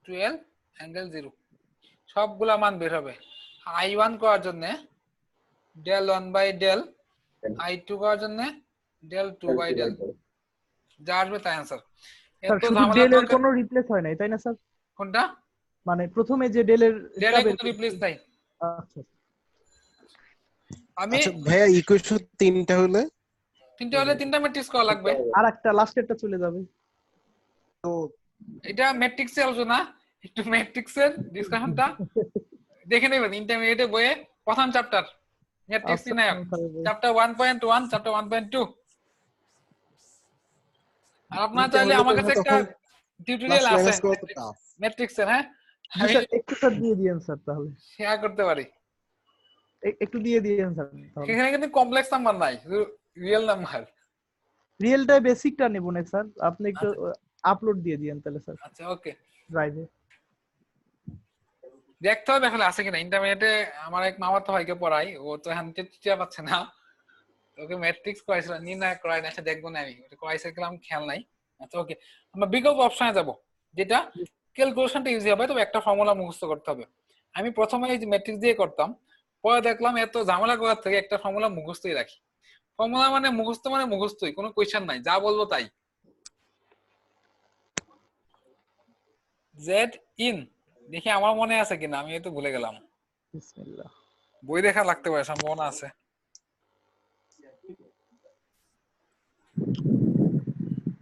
12 অ্যাঙ্গেল 0। সবগুলা মান বের হবে। I1 করার জন্য ডেল 1 বাই ডেল, I2 করার জন্য ডেল 2 বাই ডেল, যা আসবে তাই आंसर। স্যার এত শুধু ঝামেলা ডেলের দরকার কোনো রিপ্লেস হয় নাই তাই না স্যার? কোনটা? মানে প্রথমে যে ডেলের ডেলে কোনো রিপ্লেস নাই। আচ্ছা, আমি আচ্ছা ভাইয়া, ইকুয়েশন তিনটা হলে তিনটা হলে তিনটা ম্যাট্রিক্স করা লাগবে। আর একটা লাস্টেরটা চলে যাবে। তো এটা ম্যাট্রিক্সে আলোচনা, একটু ম্যাট্রিক্সের ডিসকাশনটা দেখে নেবেন ইন্টারমিডিয়েটে বইয়ে প্রথম চ্যাপ্টার ম্যাট্রিক্স আচ্ছা, নির্ণায়ক, স্যার, চ্যাপ্টার 1.1 চ্যাপ্টার 1.2। আর আপনারা চাইলে আমার কাছে একটা টিউটোরিয়াল আছে মাইনাস করা তো টাফ। ম্যাট্রিক্সের, হ্যাঁ, জি আমি স্যার, একটু স্যার দিয়ে দিয়েন স্যার, তাহলে শেয়ার করতে পারি। একটু দিয়ে দিয়েন স্যার তাহলে। সেখানে কিন্তু কমপ্লেক্স নাম্বার নাই, শুধু রিয়েল নাম্বার। রিয়েলটা বেসিকটা নেব না স্যার, আপনি একটু আপলোড দিয়ে দিয়েন তাহলে স্যার আচ্ছা, ওকে, ড্রাইভে। দেখতে হবে আসলে আছে কিনা। ইন্টারমিডিয়েটে আমার এক মামাতো ভাইকে পড়াই, ও তো এখন চিন্তা পাচ্ছে না, ওকে ম্যাট্রিক্স করাইছিল, নির্ণয় করাই না, দেখবো না আমি ওটা করাইছে কিনা আমি খেয়াল নাই। আচ্ছা, ওকে, আমরা বিকল্প অপশনে যাব, যেটা ক্যালকুলেশনটা ইজি হবে, তবে একটা ফর্মুলা মুখস্থ করতে হবে। আমি প্রথমে এই যে ম্যাট্রিক্স দিয়ে করতাম, পরে দেখলাম এত ঝামেলা করার থেকে একটা ফর্মুলা মুখস্থই রাখি। ফর্মুলা মানে মুখস্থই, কোনো কোয়েশ্চেন নাই, যা বলবো তাই। জেড ইন, দেখি আমার মনে আছে কিনা, আমি তো ভুলে গেলাম। বিসমিল্লাহ। বই দেখা লাগতে পারে, সম্ভাবনা আছে।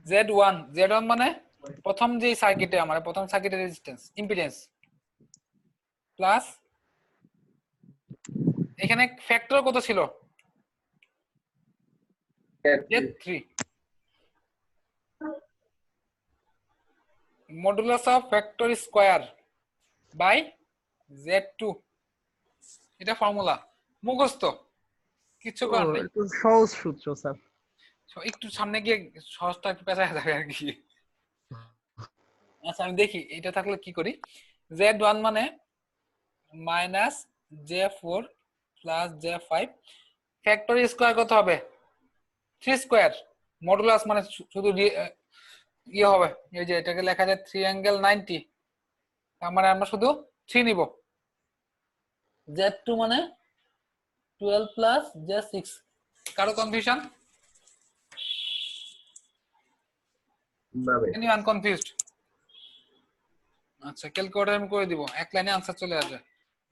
Z1 মানে প্রথম যে সার্কিটে আমার প্রথম সার্কিটের রেজিস্ট্যান্স ইম্পিডেন্স প্লাস এখানে ফ্যাক্টর কত ছিল? Z3 modulus of factor square by z2, এটা ফর্মুলা মুখস্থ, কিছু করার নাই। একটু সহজ সূত্র স্যার। একটু সামনে গিয়ে সহজটা একটু পেঁচা যাবে আর কি। আচ্ছা আমি দেখি এটা থাকলে কি করি। z1 মানে minus j4 plus j5, factor square কত হবে 3 স্কয়ার, মডুলাস মানে শুধু ইয়ে হবে, এই যে এটাকে লেখা যায় 3 অ্যাঙ্গেল 90, তার মানে আমরা শুধু 3 নিব। z2 মানে 12 প্লাস j6, কারো কনফিউশন? না ভাই এনিওয়ান কনফিউজড? আচ্ছা ক্যালকুলেটর আমি করে দিব, এক লাইনে आंसर চলে আসবে।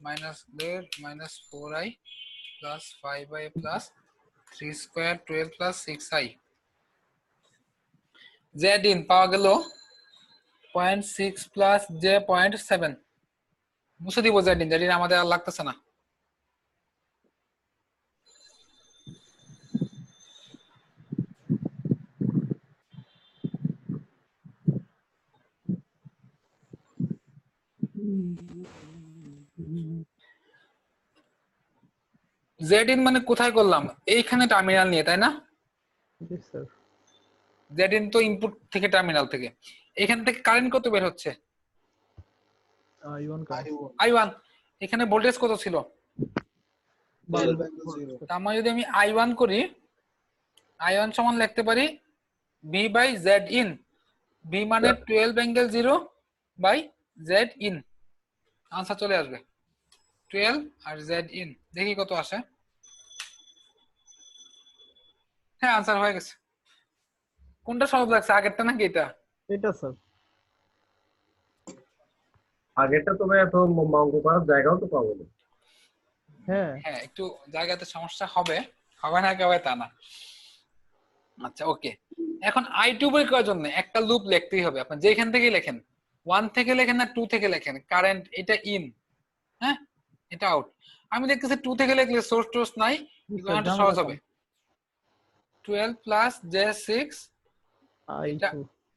-4i plus 5i plus 3 square 12 plus 6i। z in পাওয়া গেল 0.6 প্লাস j 0.7, মুছে দিব z ইন আমাদের আর লাগতেছে না। z ইন মানে কোথায় করলাম, এইখানে টার্মিনাল নিয়ে, তাই না? জি স্যার। z ইন তো ইনপুট থেকে টার্মিনাল থেকে, এখান থেকে কারেন্ট কত বের হচ্ছে I1 i1, এখানে ভোল্টেজ কত ছিল, 12 angle 0 তার মানে যদি আমি i1 করি, i1 সমান লিখতে পারি v by z in, v মানে 12 angle 0 by z in, answer চলে আসবে 12 আর z ইন। দেখি কত আসে। হ্যাঁ आंसर হয়ে গেছে। কোনটা সহজ লাগছে, আগেরটা নাকি এটা? এটা স্যার। আগেরটা তো ভাই এত অঙ্ক করার জায়গাও তো পাবো না। হ্যাঁ হ্যাঁ একটু জায়গাতে সমস্যা হবে, হবে না কেউ তা না। আচ্ছা ওকে, এখন i2 বের করার জন্য একটা লুপ লিখতেই হবে। আপনি যেখান থেকে লেখেন, 1 থেকে লেখেন না 2 থেকে লেখেন, কারেন্ট এটা ইন, হ্যাঁ এটা আউট। আমি দেখতেছি 2 থেকে লিখলে সোর্স টোর্স নাই, ইকুয়েশনটা সহজ হবে। 12 plus j6 I2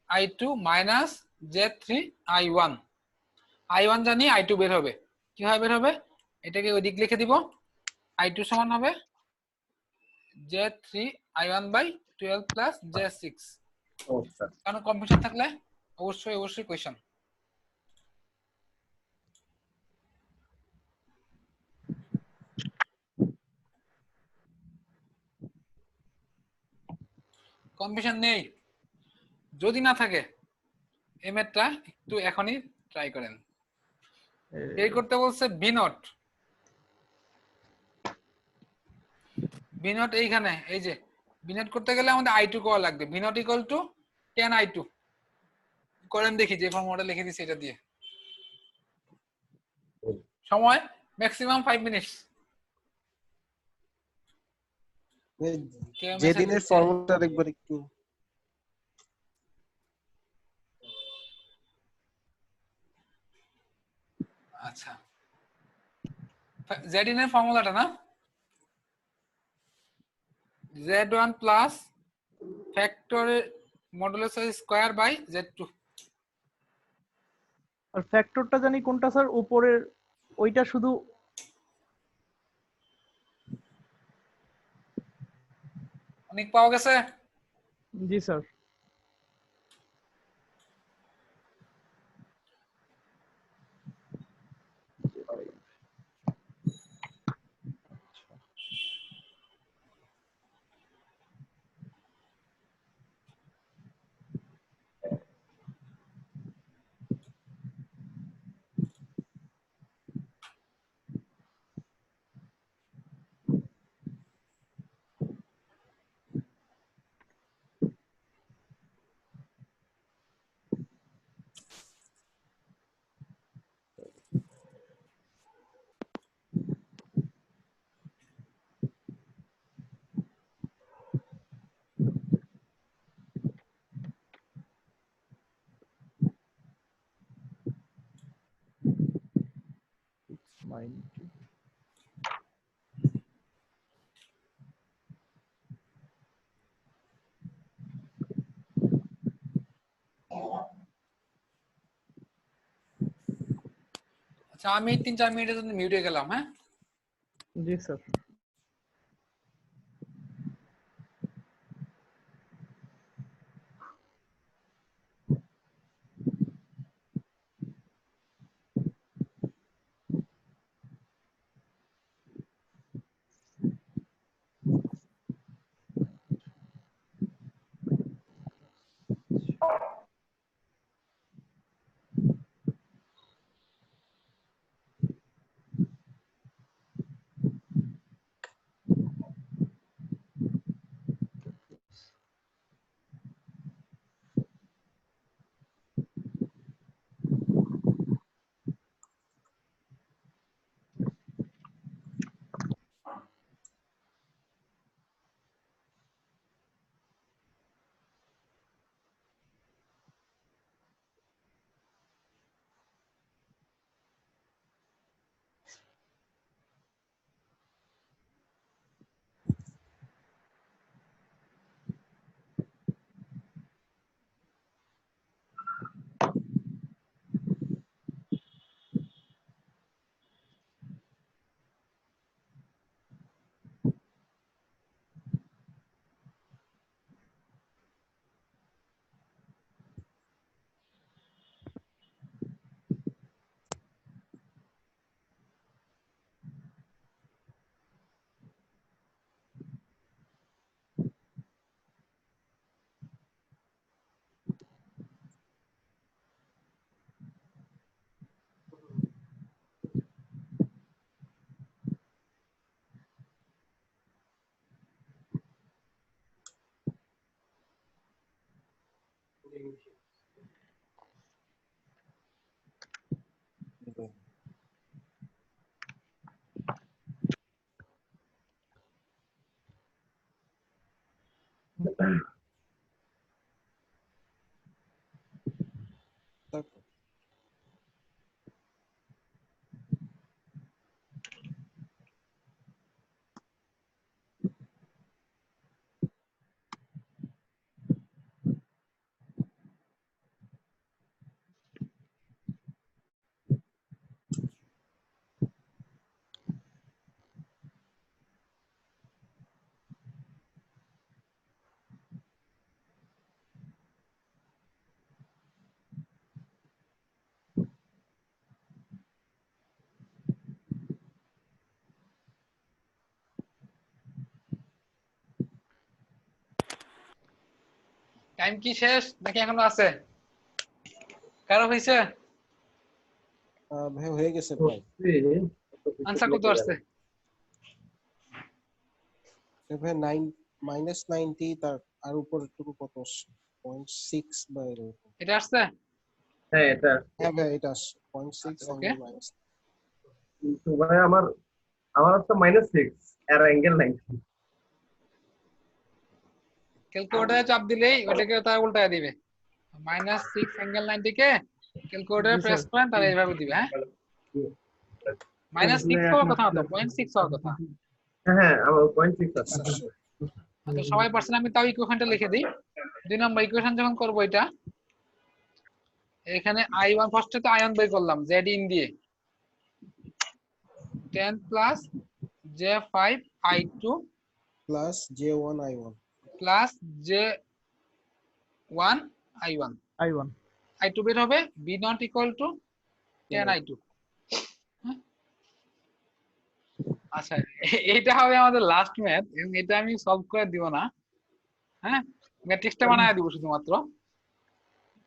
i2 minus j3 i1, i1 জানি, i2 বের হবে, কিভাবে বের হবে, এটাকে ওই দিক লিখে দিব, i2 সমান হবে j3 i1 by 12 plus j6। সমস্যা কারণ কনফিউশন থাকলে অবশ্যই অবশ্যই কোয়েশ্চন। কনফিউশন নেই, যদি না থাকে এমএটা একটু এখনই ট্রাই করেন। বের করতে বলছে বি নট, বি নট এইখানে, এই যে বি নট করতে গেলে আমাদের i2 করা লাগবে, B not equal to 10 i2 করেন দেখি, যে ফর্মুলাটা লিখে দিছি এটা দিয়ে। সময় ম্যাক্সিমাম 5 মিনিটস। যেদিনের ফর্মুলাটা একবার একটু আচ্ছা z ইন এর ফর্মুলাটা না, z1 plus factor modulus square by z2। আর ফ্যাক্টরটা জানি কোনটা স্যার, উপরের ওইটা শুধু। অনেক পাওয়া গেছে। জি স্যার। আচ্ছা আমি 3-4 মিনিটের জন্য মিউটে গেলাম, হ্যাঁ। জি স্যার। তারপর টাইম কি শেষ নাকি এখনো আছে? কারো হয়েছে? ভাই হয়ে গেছে প্রায়। আনসার কত আসছে? ভাই -90 তার আর উপরেরটুকু কত আসছে? 0.6 বা এরকম। এটা আসছে? হ্যাঁ এটা হ্যাঁ ভাই এটা আসছে 0.6 ওকে। Angle minus. কিন্তু ভাই আমার হচ্ছে -6 এর অ্যাঙ্গেল 90। ক্যালকুলেটরে চাপ দিলেই ওটাকে তার উল্টায় দিবে। -6 অ্যাঙ্গেল 90 কে ক্যালকুলেটরে জি প্রেস স্যার। করেন তাহলে এইভাবে দিবে, হ্যাঁ। -6 হওয়ার কথা না তো, 0.6 হওয়ার কথা। হ্যাঁ আমার 0.6 আছে। আচ্ছা সবাই পারছেন, আমি তাও ইকুয়েশনটা লিখে দিই। 2 নম্বর ইকুয়েশন যখন করব এটা, এখানে i1 ফার্স্টে তো আয়ন বের করলাম z ইন দিয়ে 10 plus j5 i2 plus J1 I1 plus j1 i1 I1 i2 বের হবে b not equal to 10 i2। আচ্ছা এইটা হবে আমাদের লাস্ট ম্যাথ, এবং এটা আমি সলভ করে দিব না, হ্যাঁ। ম্যাট্রিক্সটা বানায় দিব শুধুমাত্র।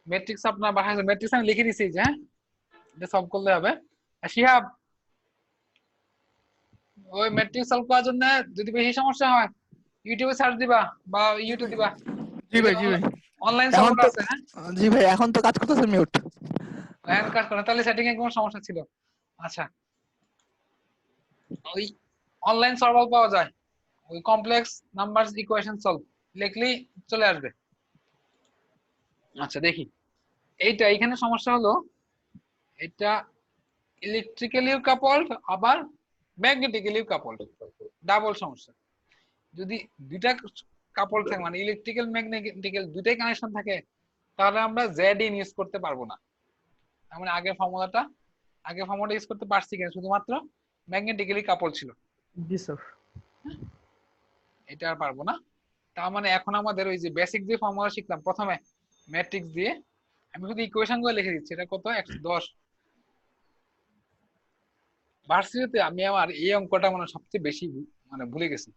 ম্যাট্রিক্স আপনার বাসায় ম্যাট্রিক্স আমি লিখে দিছি যে, হ্যাঁ এটা সলভ করলে হবে। আর শিহাব ওই ম্যাট্রিক্স সলভ করার জন্য যদি বেশি সমস্যা হয় ইউটিউবে সার্চ দিবা বা ইউটিউব দিবা। জি ভাই, জি ভাই। অনলাইন এখন সলভ তো আছে, হ্যাঁ। জি ভাই, এখন তো কাজ করতেছে মিউট। এখন কাজ করে তাহলে সেটিং এ কোনো সমস্যা ছিল? আচ্ছা ওই অনলাইন সলভ পাওয়া যায়, ওই কমপ্লেক্স নাম্বারস ইকুয়েশন সলভ লিখলেই চলে আসবে। আচ্ছা দেখি এইটা, এখানে সমস্যা হলো এটা ইলেকট্রিক্যালিও কাপলড আবার ম্যাগনেটিক্যালিও কাপলড, ডাবল সমস্যা। যদি দুইটা কাপল থাকে মানে ইলেকট্রিক্যাল ম্যাগনেটিক্যাল দুইটাই কানেকশন থাকে, তাহলে আমরা জেড ইন ইউজ করতে পারবো না। তার মানে আগের ফর্মুলাটা আগে ফর্মুলাটা ইউজ করতে পারছি কিনা, শুধুমাত্র ম্যাগনেটিক্যালি কাপল ছিল, জি স্যার। এটা আর পারবো না। তার মানে এখন আমাদের ওই যে বেসিক যে ফর্মুলা শিখলাম প্রথমে ম্যাট্রিক্স দিয়ে, আমি শুধু ইকুয়েশন গুলো লিখে দিচ্ছি। এটা কত 110। ভার্সিটিতে আমি আমার এই অঙ্কটা মানে সবচেয়ে বেশি মানে ভুলে গেছি,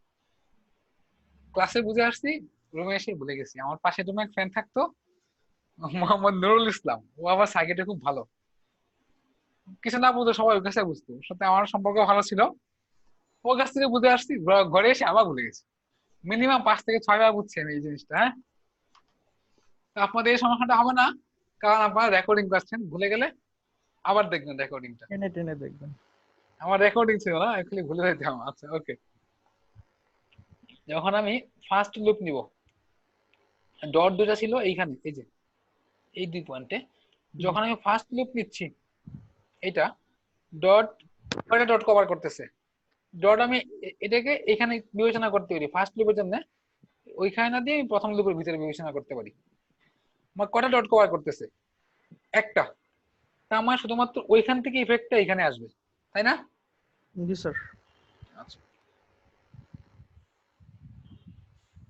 ক্লাসে বুঝে আসছি, রুমে এসে ভুলে গেছি। আমার পাশে রুমে এক ফ্রেন্ড থাকতো, মোহাম্মদ নুরুল ইসলাম, ও আবার সার্কিটে খুব ভালো, কিছু না বুঝতো সবাই ওর কাছে বুঝতো, ওর সাথে আমার সম্পর্ক ভালো ছিল, ওর কাছ থেকে বুঝে আসছি, ঘরে এসে আবার ভুলে গেছি। মিনিমাম 5 থেকে 6 বার বুঝছি আমি এই জিনিসটা। হ্যাঁ, তো আপনাদের এই সমস্যাটা হবে না, কারণ আপনারা রেকর্ডিং করছেন, ভুলে গেলে আবার দেখবেন রেকর্ডিংটা। টেনে টেনে দেখবেন। আমার রেকর্ডিং ছিল না, অ্যাকচুয়ালি ভুলে যেতাম। আচ্ছা ওকে, যখন আমি ফার্স্ট লুপ নিব, ডট দুটা ছিল এইখানে, এই যে এই 2 পয়েন্টে, যখন আমি ফার্স্ট লুপ নিচ্ছি, এটা ডট কয়টা ডট কভার করতেছে, ডট আমি এটাকে এখানে বিবেচনা করতে পারি ফার্স্ট লুপের জন্য, ওইখানে না দিয়ে আমি প্রথম লুপের ভিতরে বিবেচনা করতে পারি। আমার কয়টা ডট কভার করতেছে, একটা, তা আমার শুধুমাত্র ওইখান থেকে ইফেক্টটা এখানে আসবে, তাই না? জি স্যার। আচ্ছা,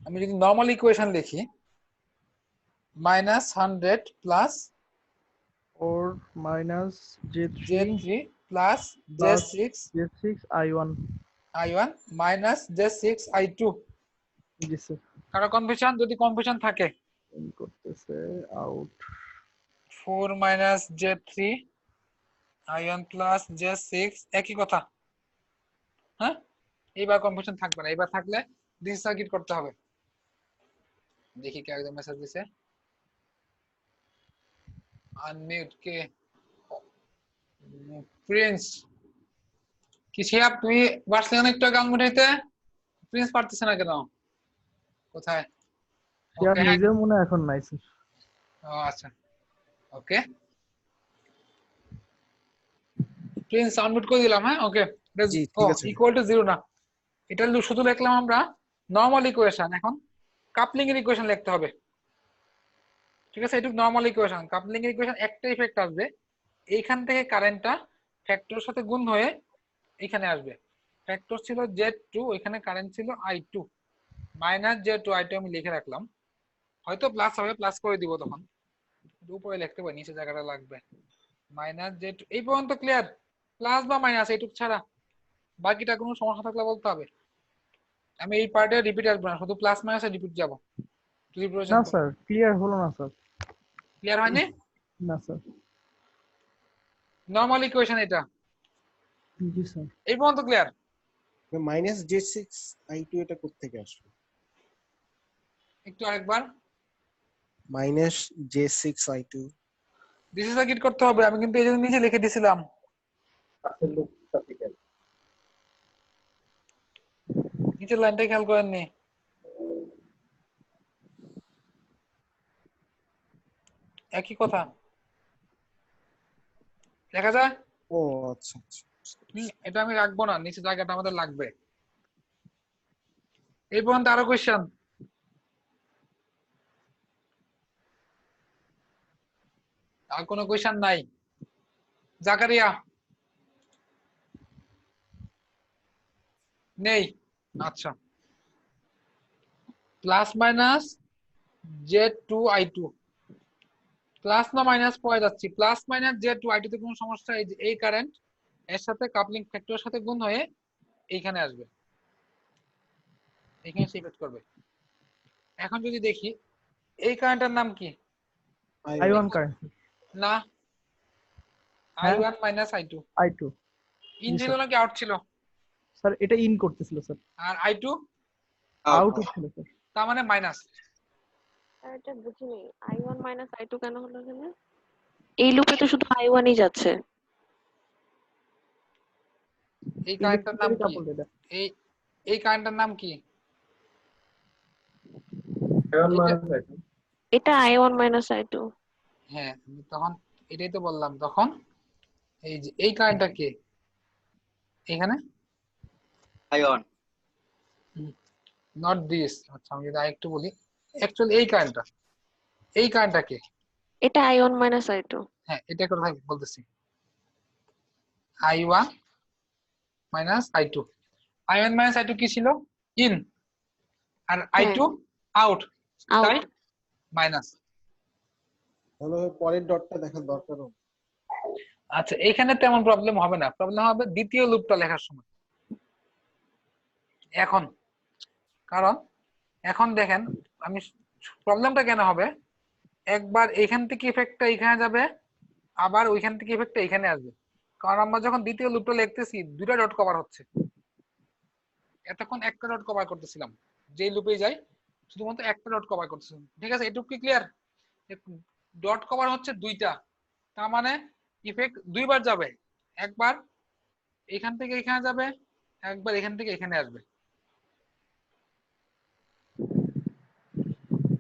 আমি যদি নরমাল ইকুয়েশন লিখি, -100 plus 4 minus J3 J3 plus J6 I1। I1 minus J6 I2। জি স্যার। কারো কনফিউশন? যদি কনফিউশন থাকে, করতেছে out. 4 minus J3 I1 plus J6 একই কথা। হ্যাঁ, এইবার কনফিউশন থাকবে না, এবার থাকলে ডিসি সার্কিট করতে হবে। দেখি কে একদম মেসেজ দিছে, আনমিউট কে, প্রিন্স। কি শিহাব, তুমি পারছিলে না একটু আগে আনমিউট হইতে? প্রিন্স পারতেছে না কেন? কোথায়? স্যার Okay, নিজেও মনে হয় এখন নাই স্যার। ও আচ্ছা, ওকে, প্রিন্স আনমিউট করে দিলাম। হ্যাঁ, ওকে, জি, ঠিক আছে। ইকুয়াল টু 0 না, এটা শুধু লিখলাম আমরা নরমাল ইকুয়েশন। এখন কাপলিং এর ইকুয়েশন লিখতে হবে, ঠিক আছে? এটুকু নরমাল ইকুয়েশন। কাপলিং এর ইকুয়েশন একটা ইফেক্ট আসবে, এইখান থেকে কারেন্টটা ফ্যাক্টরের সাথে গুণ হয়ে এখানে আসবে। ফ্যাক্টর ছিল Z2, এখানে কারেন্ট ছিল I2, মাইনাস Z2 I2 আমি লিখে রাখলাম, হয়তো প্লাস হবে, প্লাস করে দিব তখন, উপরে লিখতে পারি, নিচে জায়গাটা লাগবে। মাইনাস Z2 এই পর্যন্ত ক্লিয়ার? প্লাস বা মাইনাস এইটুক ছাড়া বাকিটা কোনো সমস্যা থাকলে বলতে হবে। আমি এই পার্টে রিপিট আসবো না, শুধু প্লাস মাইনাসে রিপিট যাব যদি প্রয়োজন। না স্যার, ক্লিয়ার হলো না স্যার। ক্লিয়ার হয়নি? না স্যার। নরমাল ইকুয়েশন এটা, জি স্যার। এই পর্যন্ত ক্লিয়ার? মাইনাস J6 I2 এটা কোত্থেকে আসলো? একটু আরেকবার, minus J6 I2 DC circuit করতে হবে, আমি কিন্তু এই জন্য নিচে লিখে দিয়েছিলাম। পাশের লুপটা থেকে নিচের লাইনটা খেয়াল করেননি? একই কথা দেখা যায়। ও আচ্ছা আচ্ছা। এটা আমি রাখবো না, নিচে জায়গাটা আমাদের লাগবে। এই পর্যন্ত আরো কোয়েশ্চেন? আর কোনো কোয়েশ্চেন নাই? জাকারিয়া নেই? আচ্ছা, plus minus Z2 I2, plus না মাইনাস পড়ে যাচ্ছি, প্লাস মাইনাস Z2 I2 তে কোনো সমস্যা? এই যে এই কারেন্ট এর সাথে কাপলিং ফ্যাক্টরের সাথে গুণ হয়ে এইখানে আসবে, এখানে ইফেক্ট করবে। এখন যদি দেখি এই কারেন্টের নাম কি? I1 কারেন্ট না, হ্যাঁ? I1 minus I2। I2 in জি ছিল স্যার। নাকি আউট ছিল? স্যার এটা ইন করতেছিল স্যার। আর I2 আউট ছিল স্যার। তার মানে মাইনাস। এটা বুঝিনি, I1 মাইনাস I2 কেন হলো এখানে? এই লুপে তো শুধু I1 ই যাচ্ছে। এই কারেন্টটার নাম কি? কাপল এটা। এই কারেন্টটার নাম কি? এটা I1 মাইনাস I2। হ্যাঁ, তখন এটাই তো বললাম। তখন এই যে এই কারেন্টটা কে এখানে? I1 not this. আচ্ছা, আমি যদি আরেকটু বলি, অ্যাকচুয়ালি এই কারেন্টটা কে? এটা I1 মাইনাস I2। হ্যাঁ, এটা কথা বলতেছি। I1 minus I2, I1 minus I2 কি ছিল? ইন, আর I2 আউট, তাই আউট। মাইনাস। তাহলে পরের ডটটা দেখার দরকার হবে। আচ্ছা, এখানে তেমন প্রবলেম হবে না, প্রবলেম হবে দ্বিতীয় লুপটা লেখার সময়। এখন কারণ এখন দেখেন আমি প্রবলেমটা কেন হবে, একবার এইখান থেকে ইফেক্টটা এখানে যাবে, আবার ওইখান থেকে ইফেক্টটা এখানে আসবে, কারণ আমরা যখন দ্বিতীয় লুপটা লিখতেছি দুইটা ডট কভার হচ্ছে, এতক্ষণ একটা ডট কভার করতেছিলাম, যেই লুপে যাই শুধুমাত্র একটা ডট কভার করতেছিলাম। ঠিক আছে, এটুকু কি ক্লিয়ার? ডট কভার হচ্ছে দুইটা, তার মানে ইফেক্ট দুইবার যাবে, একবার এখান থেকে এখানে যাবে, একবার এখান থেকে এখানে আসবে।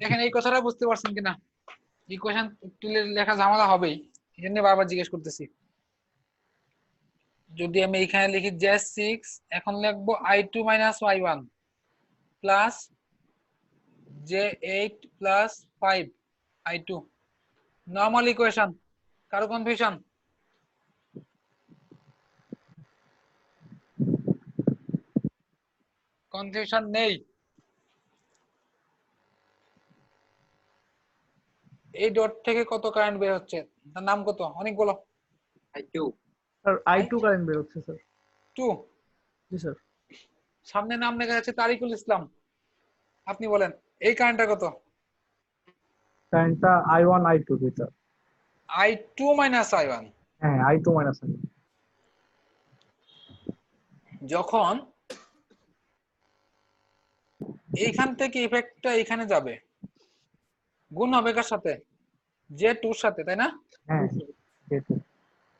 দেখেন এই কথাটা বুঝতে পারছেন কিনা? ইকুয়েশন তুলে লেখা ঝামেলা হবেই, এই জন্য বারবার জিজ্ঞেস করতেছি। যদি আমি এখানে লিখি Z6, এখন লিখবো I2 minus Y1 plus J8 plus 5 I2, normal equation. কারো কনফিউশন? কনফিউশন নেই? এই ডট থেকে কত কারেন্ট বের হচ্ছে, তার নাম কত? অনেক বলো। I2 স্যার I2 কারেন্ট বের হচ্ছে স্যার। 2। জি স্যার। সামনে নাম লেখা আছে তারিকুল ইসলাম, আপনি বলেন এই কারেন্টটা কত? কারেন্টটা I1 I2 জি স্যার। I2 minus I1। হ্যাঁ I2 মাইনাস I1। যখন এইখান থেকে ইফেক্টটা এখানে যাবে, গুণ হবে কার সাথে? J2 এর সাথে, তাই না? হ্যাঁ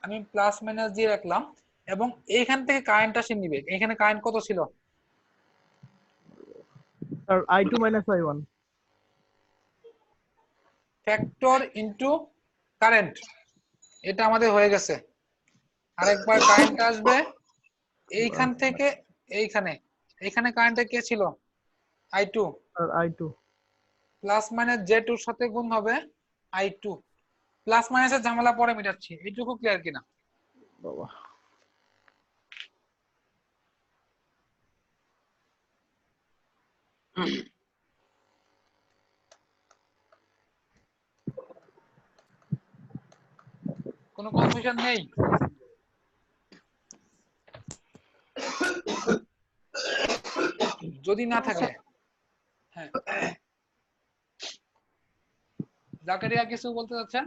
আমি প্লাস মাইনাস দিয়ে রাখলাম, এবং এইখান থেকে কারেন্টটা সে নিবে। এখানে কারেন্ট কত ছিল? Sir I2 minus I1। Factor into current, এটা আমাদের হয়ে গেছে। আরেকবার কারেন্ট আসবে এইখান থেকে এইখানে, এইখানে কারেন্টে কে ছিল? I2 sir I2 plus minus J2 এর সাথে গুণ হবে I2। প্লাস মাইনাসের ঝামেলা পরে মিটাচ্ছি, এইটুকু ক্লিয়ার কিনা? বাবা কোনো কনফিউশন নেই? যদি না থাকে, হ্যাঁ জাকারিয়া কিছু বলতে চাচ্ছেন?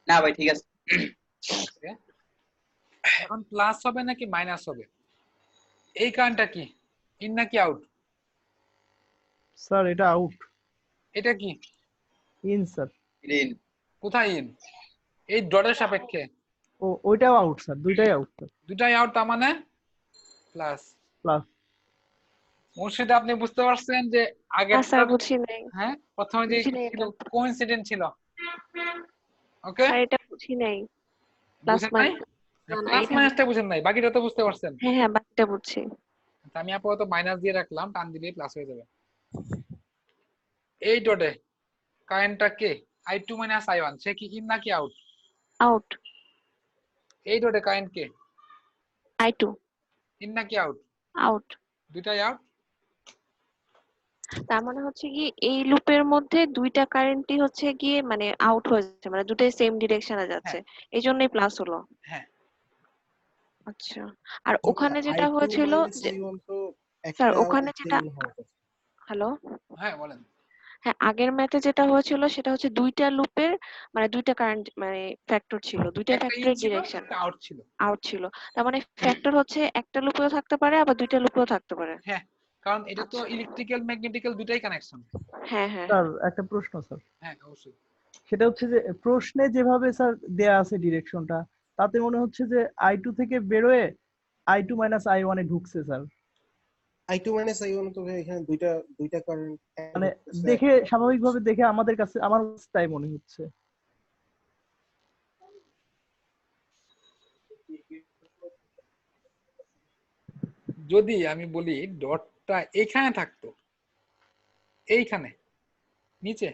না ভাই ঠিক আছে। Okay. এখন প্লাস হবে নাকি মাইনাস হবে? এই কারেন্টটা কি ইন নাকি আউট? স্যার এটা আউট। এটা কি ইন স্যার। গ্রিন কোথায় ইন? এই ডটের সাপেক্ষে। ও ওইটাও আউট স্যার, দুইটাই আউট স্যার। দুটাই আউট, তার মানে প্লাস। প্লাস। মুর্শিদ আপনি বুঝতে পারছেন যে আগে স্যার বুঝি নাই, হ্যাঁ প্রথমে যে বুঝি নাই ছিল এটা। কোইন্সিডেন্ট ছিল। ওকে, স্যার এটা বুঝি নাই, প্লাস বুঝেন নাই? মাইনাস। না না প্লাস এটা মাইনাসটা বুঝেন নাই, বাকিটা তো বুঝতে পারছেন। হ্যাঁ হ্যাঁ বাকিটা বুঝছি। আচ্ছা, আমি আপাতত মাইনাস দিয়ে রাখলাম, টান দিলেই প্লাস হয়ে যাবে। এই ডটে কারেন্টটা কে? I2 মাইনাস I1, সে কি ইন নাকি আউট? আউট। এই ডটে কারেন্ট কে? I2 ইন নাকি আউট? আউট। দুটাই আউট। তার মানে হচ্ছে কি এই লুপের মধ্যে দুইটা কারেন্টই হচ্ছে গিয়ে মানে আউট হয়ে যাচ্ছে, মানে দুটোই সেম ডিরেকশনে যাচ্ছে, এই জন্যই প্লাস হলো। হ্যাঁ। আচ্ছা, আর ওখানে যেটা I2 হয়েছিল minus যে I1 তো স্যার একটা ওখানে যেটা, সেম হওয়ার কথা। হ্যালো হ্যাঁ বলেন। হ্যাঁ আগের ম্যাথে যেটা হয়েছিল সেটা হচ্ছে দুইটা লুপের মানে দুইটা কারেন্ট মানে ফ্যাক্টর ছিল, দুইটা একটা ইন ফ্যাক্টরের ছিল, ডিরেকশন একটা আউট ছিল। আউট ছিল। তার মানে ফ্যাক্টর হচ্ছে একটা লুপেও থাকতে পারে আবার দুইটা লুপেও থাকতে পারে। হ্যাঁ, কারণ এটা তো আচ্ছা। ইলেকট্রিক্যাল ম্যাগনেটিক্যাল দুটাই কানেকশন। হ্যাঁ হ্যাঁ স্যার একটা প্রশ্ন স্যার, হ্যাঁ অবশ্যই। সেটা হচ্ছে যে প্রশ্নে যেভাবে স্যার দেয়া আছে ডিরেকশনটা, তাতে মনে হচ্ছে যে I2 থেকে বেরোয় I2 মাইনাস I1 এ ঢুকছে স্যার। I2 minus I1 তো ভাই এখানে দুইটা কারেন্ট মানে দেখে স্বাভাবিকভাবে দেখে আমাদের কাছে আমার কাছে তাই মনে হচ্ছে। যদি আমি বলি ডটটা এখানে থাকতো, এইখানে নিচে,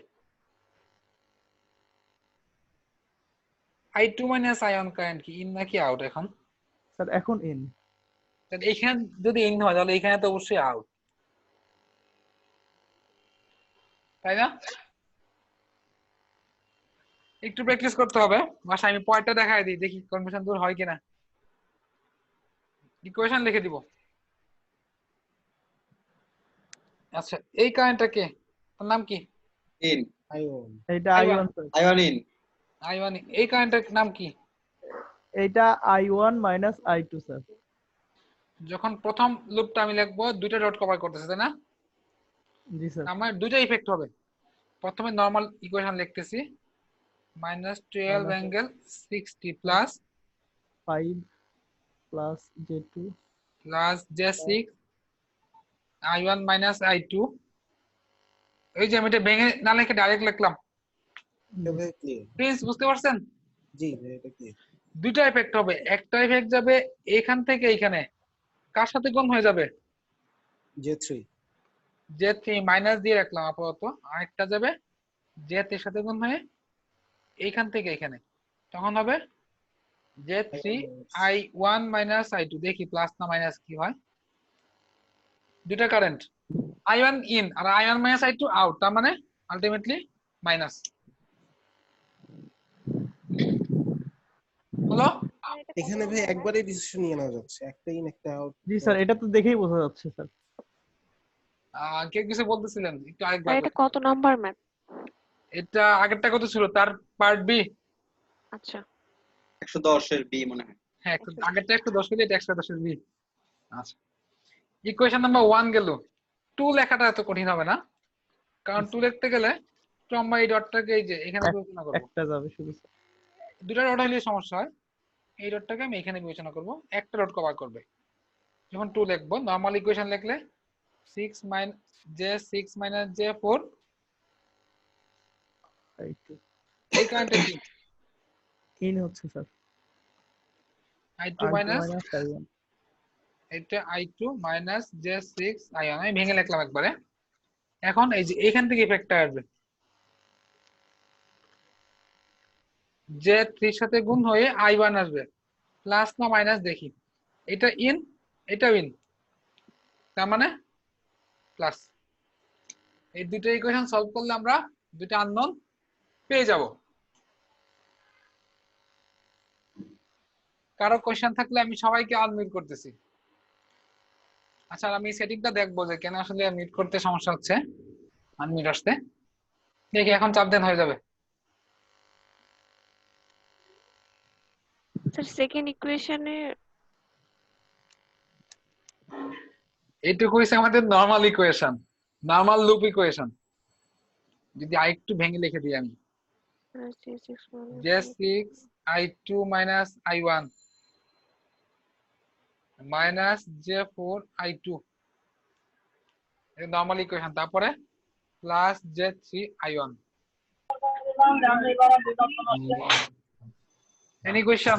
I2 minus I1 কারেন্ট কি ইন নাকি আউট এখন? স্যার এখন ইন। তাহলে এখানে যদি ইন হয় তাহলে এখানে তো অবশ্যই আউট, তাই না? একটু প্র্যাকটিস করতে হবে, বাসায় আমি পয়েন্টটা দেখাই দিই, দেখি কনফিউশন দূর হয় কিনা। ইকুয়েশন লিখে দিব। আচ্ছা, এই কারেন্টটা কে, তার নাম কি? ইন I1 এইটা I1 I1 sir. I1 in I1। এই কারেন্টের নাম কি? এইটা I1 মাইনাস I2 স্যার। যখন প্রথম লুপটা আমি লিখবো দুইটা ডট কভার করতেছে, তাই না? জি স্যার। আমার দুইটা ইফেক্ট হবে। প্রথমে নরমাল ইকুয়েশন লিখতেছি, -12 angle 60 plus 5 plus J2 plus J6 I1 minus I2। এই যে আমি এটা ভেঙে না লিখে ডাইরেক্ট লিখলাম। ভাই ক্লিয়ার? প্লিজ বুঝতে পারছেন? জি ভাই এটা ক্লিয়ার। দুইটা ইফেক্ট হবে, একটা ইফেক্ট যাবে এখান থেকে এইখানে, কার সাথে গুণ হয়ে যাবে? J3 J3 মাইনাস দিয়ে রাখলাম আপাতত, আরেকটা যাবে J3 এর সাথে গুণ হয়ে এইখান থেকে এখানে, তখন হবে J3 I1 মাইনাস I2। দেখি প্লাস না মাইনাস কি হয়। দুটা কারেন্ট, I1 ইন আর I1 মাইনাস I2 আউট, তার মানে আলটিমেটলি মাইনাস হলো। এখানে ভাই একবারে ডিসিশন নিয়ে নেওয়া যাচ্ছে, একটা ইন একটা আউট। জি স্যার, এটা তো দেখেই বোঝা যাচ্ছে স্যার। কে কিছু বলতেছিলেন একটু আর আরেকবার? এটা কত নাম্বার ম্যাথ? এটা আগেরটা কত ছিল, তার পার্ট বি। আচ্ছা 110 এর বি মনে হয়। হ্যাঁ, আগেরটা 110 ছিল, এটা 110 এর বি। আচ্ছা, ইকুয়েশন নাম্বার 1 গেল। 2 লেখাটা এত কঠিন হবে না, কারণ 2 লিখতে গেলে ফ্রম এই ডটটাকে এই যে এখানে বিবেচনা করব। একটা যাবে শুধু স্যার। দুটো ডট হলে সমস্যা হয়, এই ডটটাকে আমি এখানে বিবেচনা করব, একটা ডট কভার করবে। যখন 2 লিখবো, নরমাল ইকুয়েশন লিখলে 6 minus J6 minus J4 I2 এই কারেন্টটা কি? ইন হচ্ছে sir. I2 I2 minus minus I1। এটা I2 মাইনাস J6 I1। আমি ভেঙে লিখলাম একবারে। এখন এই যে এখান থেকে ইফেক্টটা আসবে, J3 এর সাথে গুণ হয়ে I1 আসবে, প্লাস না মাইনাস দেখি। এটা ইন, এটা ইন, তার মানে প্লাস। এই দুটো ইকুয়েশন সলভ করলে আমরা দুটো আননোন পেয়ে যাব। কারো কোশ্চেন থাকলে আমি সবাইকে আনমিউট করতেছি। আচ্ছা, আমি সেটিংটা দেখবো যে কেন আসলে মিউট করতে সমস্যা হচ্ছে, আনমিউট আসতে। দেখি এখন চাপ দেন হয়ে যাবে। স্যার সেকেন্ড ইকুয়েশনে এইটুকু হইছে আমাদের normal equation, normal loop equation. যদি আরেকটু ভেঙে লিখে দিই আমি, J6 I2 minus I1 minus J4 I2, এটা নরমাল ইকুয়েশন। তারপরে plus J3 I1। Any question?